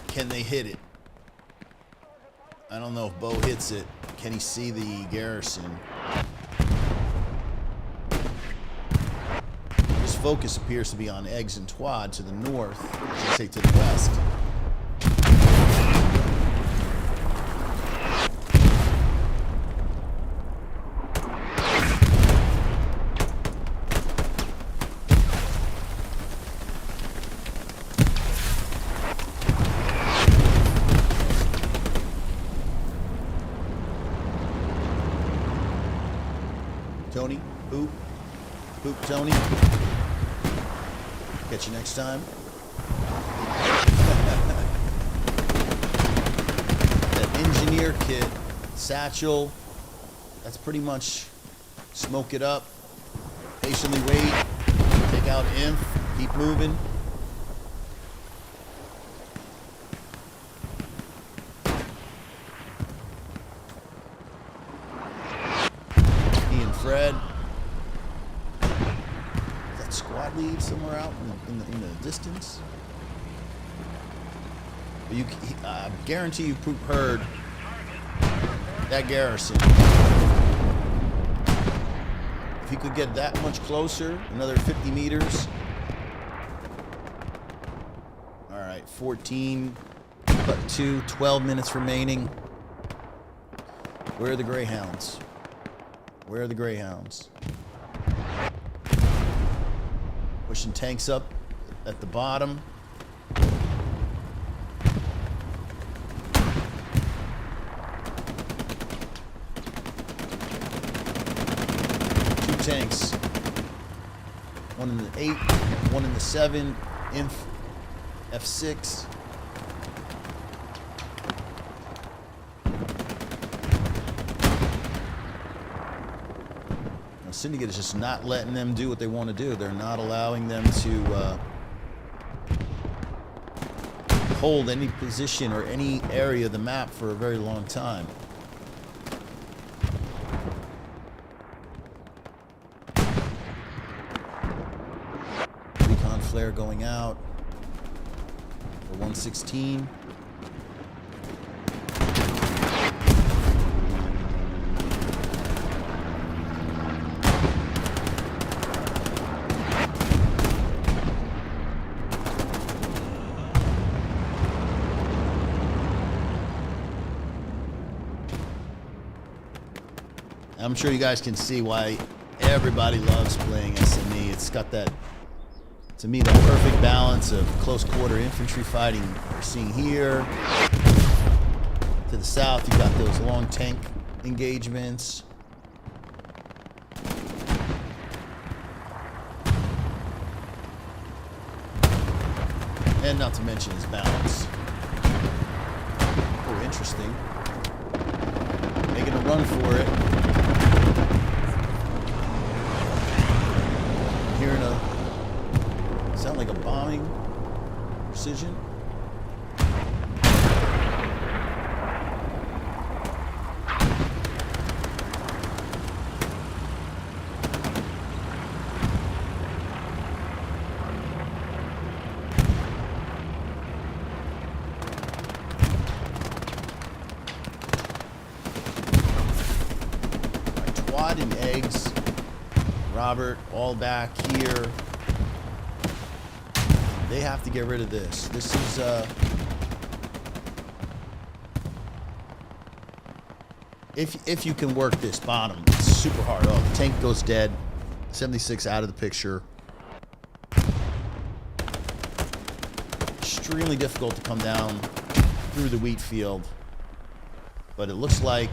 can they hit it? I don't know if Bo hits it. Can he see the garrison? His focus appears to be on Eggs and Twad to the north, I should say to the west. Tony, poop, Tony. Catch you next time. That engineer kit, satchel, that's pretty much smoke it up, patiently wait, take out inf, keep moving. Fred. Is that squad lead somewhere out in the distance? I guarantee you Poop heard that garrison. If he could get that much closer, another 50 meters. All right, 14, but 12 minutes remaining. Where are the Greyhounds? Where are the Greyhounds? Pushing tanks up at the bottom. Two tanks. One in the 8, one in the 7, Inf F6. Syndicate is just not letting them do what they want to do. They're not allowing them to hold any position or any area of the map for a very long time. Recon flare going out for 116. I'm sure you guys can see why everybody loves playing SME. It's got that, to me, that perfect balance of close quarter infantry fighting we're seeing here. To the south, you've got those long tank engagements. And not to mention his balance. Oh, interesting. Making a run for it. precision. Twad and eggs. Robert, all back here. They have to get rid of this. This is, if you can work this bottom, it's super hard. Oh, the tank goes dead. 76 out of the picture. Extremely difficult to come down through the wheat field. But it looks like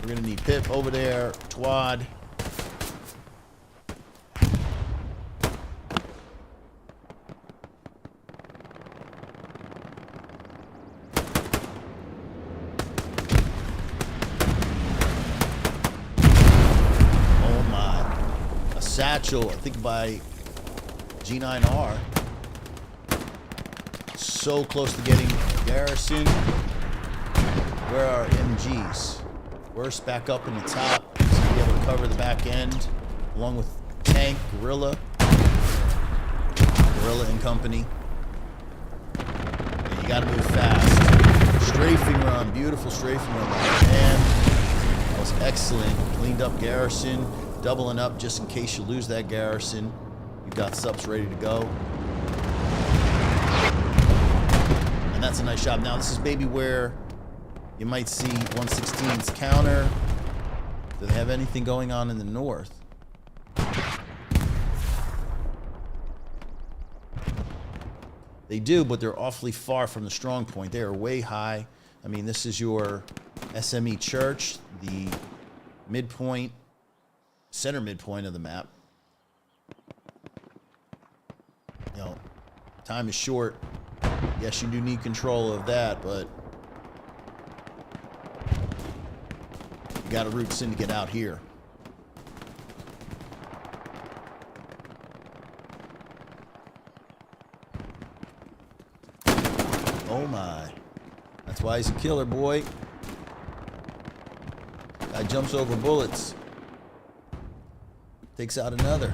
we're going to need Pip over there, Twad. Oh my. A satchel, I think by G9R. So close to getting Garrison. Where are MGs? Worst back up in the top, so you'll be able to cover the back end, along with Tank, Gorilla and company. And you gotta move fast. Strafing run, beautiful strafing run by the man. That was excellent. Cleaned up Garrison, doubling up just in case you lose that Garrison. You've got subs ready to go. And that's a nice shot. Now this is maybe where you might see 116's counter. Do they have anything going on in the north? They do, but they're awfully far from the strong point. They are way high. I mean, this is your SME church, the midpoint, center midpoint of the map. You know, time is short. Yes, you do need control of that, but got to root Syndicate out here. Oh my. That's why he's a killer, boy. Guy jumps over bullets. Takes out another.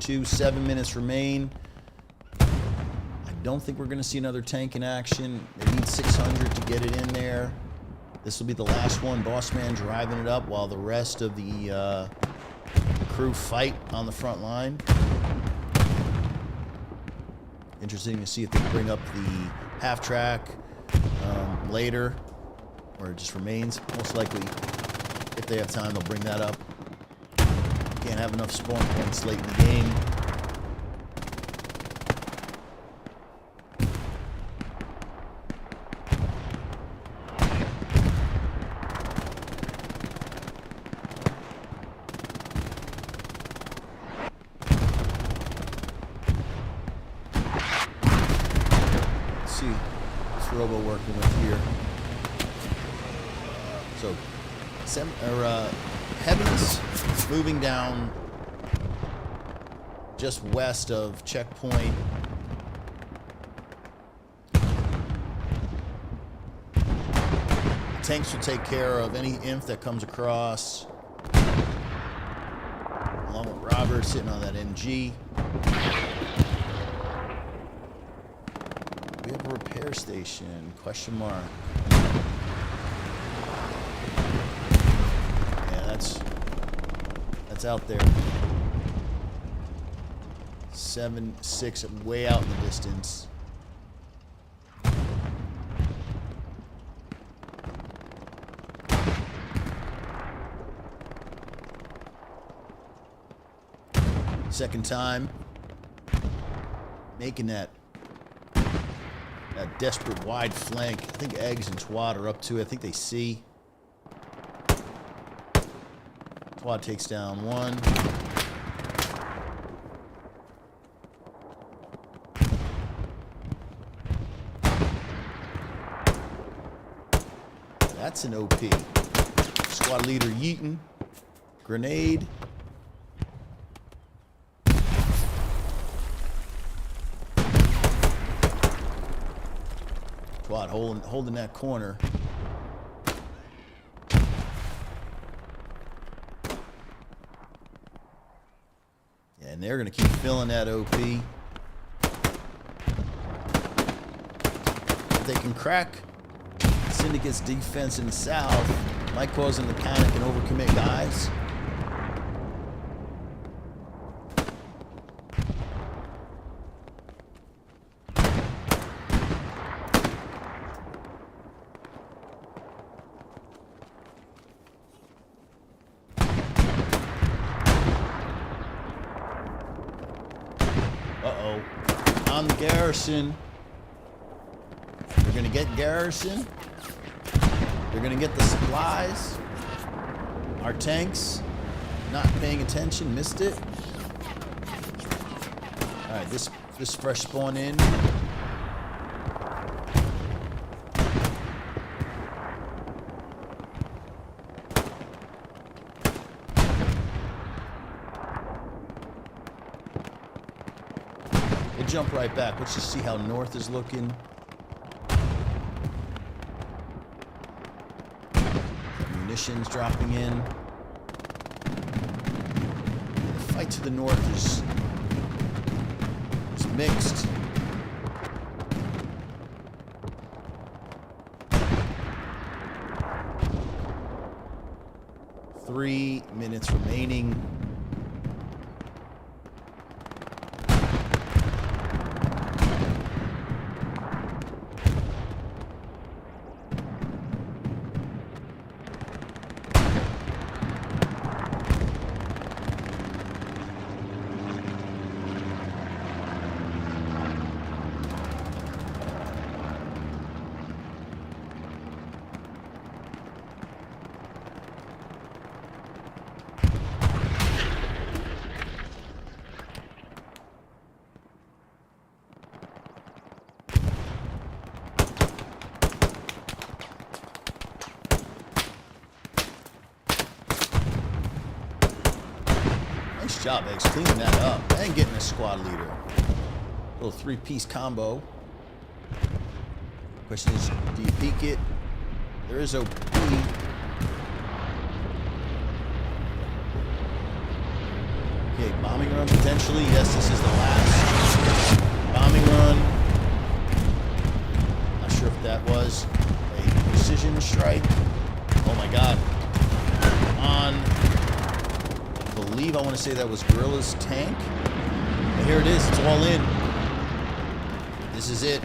-2, 7 minutes remain. I don't think we're going to see another tank in action. They need 600 to get it in there. This will be the last one. Bossman driving it up while the rest of the crew fight on the front line. Interesting to see if they can bring up the half track later, or it just remains. Most likely, if they have time, they'll bring that up. Can't have enough spawn points late in the game. Let's see what's Robo working with here. So, heavies moving down just west of checkpoint. Tanks will take care of any imp that comes across. Along with Robert sitting on that MG. We have a repair station, question mark. Yeah, that's out there. 7-6 way out in the distance. Second time. Making that desperate wide flank. I think Eggs and Twad are up to it. I think they see. Twad takes down one. That's an OP. Squad leader yeeting. Grenade. Twad holding that corner. Yeah, and they're going to keep filling that OP. If they can crack Syndicate's defense in the south, might cause them to panic and overcommit guys. Uh-oh. On the garrison. They're going to get garrison. They're going to get the supplies. Our tanks not paying attention, missed it. All right, this fresh spawn in. We'll jump right back. Let's just see how north is looking. Munitions dropping in. The fight to the north is mixed. Three minutes remaining. Nice job, Eggs, cleaning that up and getting a squad leader. Little three-piece combo. Question is, do you peek it? There is OP. Okay, bombing run potentially. Yes, this is the last bombing run. Not sure if that was a precision strike. Oh my God. I believe I want to say that was Guerrilla's tank. But here it is. It's all in. This is it.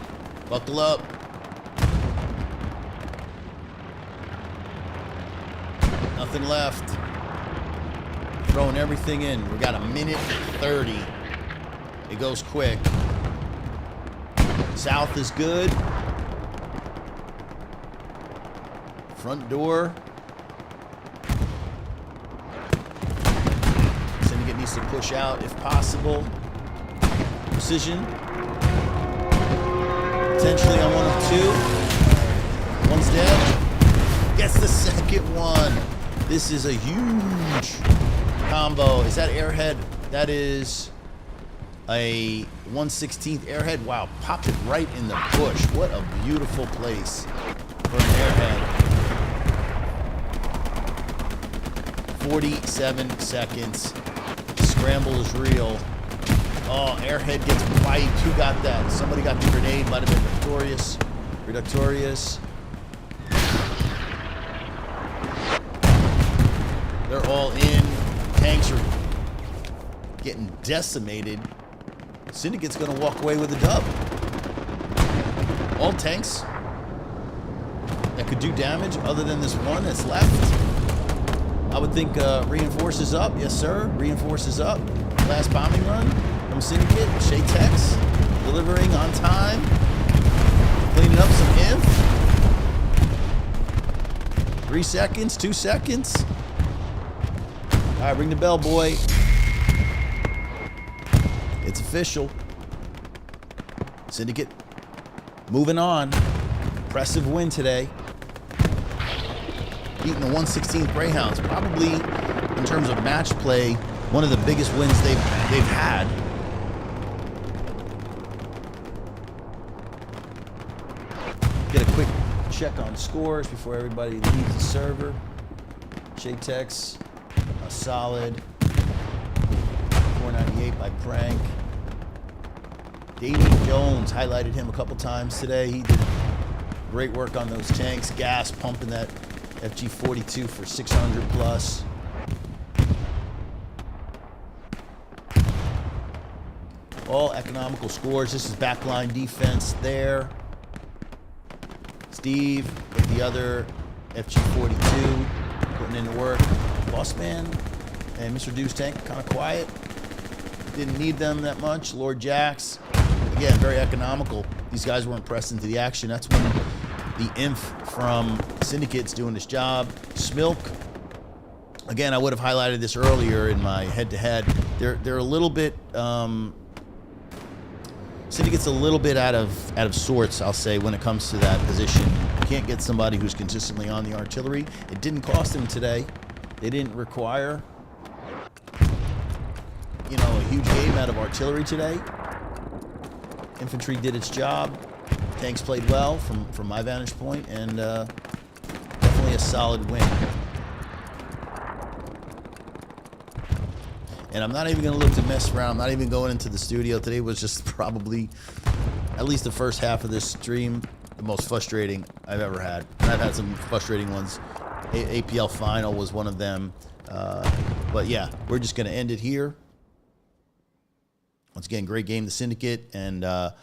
Buckle up. Nothing left. Throwing everything in. We got a minute 30. It goes quick. South is good. Front door. Syndicate needs to push out if possible. Precision. Potentially on one of two. One's dead. Gets the second one. This is a huge combo. Is that airhead? That is a 1/16 airhead. Wow, popped it right in the bush. What a beautiful place for an airhead. 47 seconds. Scramble is real. Oh, airhead gets wiped. Who got that? Somebody got the grenade. Might have been Victorious. Reductorious. They're all in. Tanks are getting decimated. Syndicate's going to walk away with a dub. All tanks that could do damage other than this one that's left. I would think reinforces up. Yes, sir. Reinforces up. Last bombing run from Syndicate. Shay Tex delivering on time. Cleaning up some inf. 3 seconds, 2 seconds. All right, ring the bell, boy. It's official. Syndicate moving on. Impressive win today. Beating the 116th Greyhounds. Probably, in terms of match play, one of the biggest wins they've had. Get a quick check on scores before everybody leaves the server. Shay Tex, a solid 498 by Prank. Davey Jones, highlighted him a couple times today. He did great work on those tanks. Gas pumping that FG42 for 600 plus. All economical scores. This is backline defense there. Steve with the other FG42 putting in the work. Bossman and Mr. Deuce Tank kind of quiet. Didn't need them that much. Lord Jax, again, very economical. These guys weren't pressed into the action. That's when the inf from Syndicate's doing this job. Smilk, again, I would have highlighted this earlier in my head-to-head. They're a little bit Syndicate's a little bit out of sorts, I'll say, when it comes to that position. You can't get somebody who's consistently on the artillery. It didn't cost them today. They didn't require, you know, a huge game out of artillery today. Infantry did its job. Tanks played well from my vantage point, and definitely a solid win. And I'm not even going to look to mess around. I'm not even going into the studio. Today was just probably, at least the first half of this stream, the most frustrating I've ever had. And I've had some frustrating ones. APL final was one of them. But yeah, we're just going to end it here. Once again, great game, the Syndicate. And I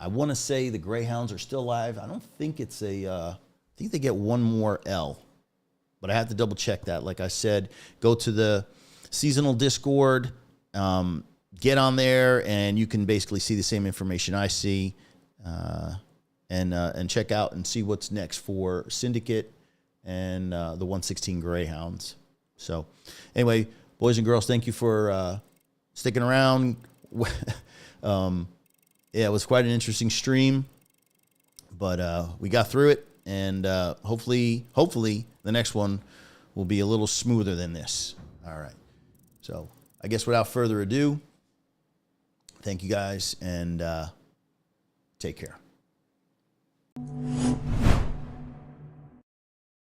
want to say the Greyhounds are still alive. I don't think it's I think they get one more L. But I have to double check that. Like I said, go to the seasonal Discord, get on there, and you can basically see the same information I see, and check out and see what's next for Syndicate and the 116 Greyhounds. So, anyway, boys and girls, thank you for sticking around. Yeah, it was quite an interesting stream, but we got through it, and hopefully the next one will be a little smoother than this. All right. So I guess without further ado, thank you guys, and take care.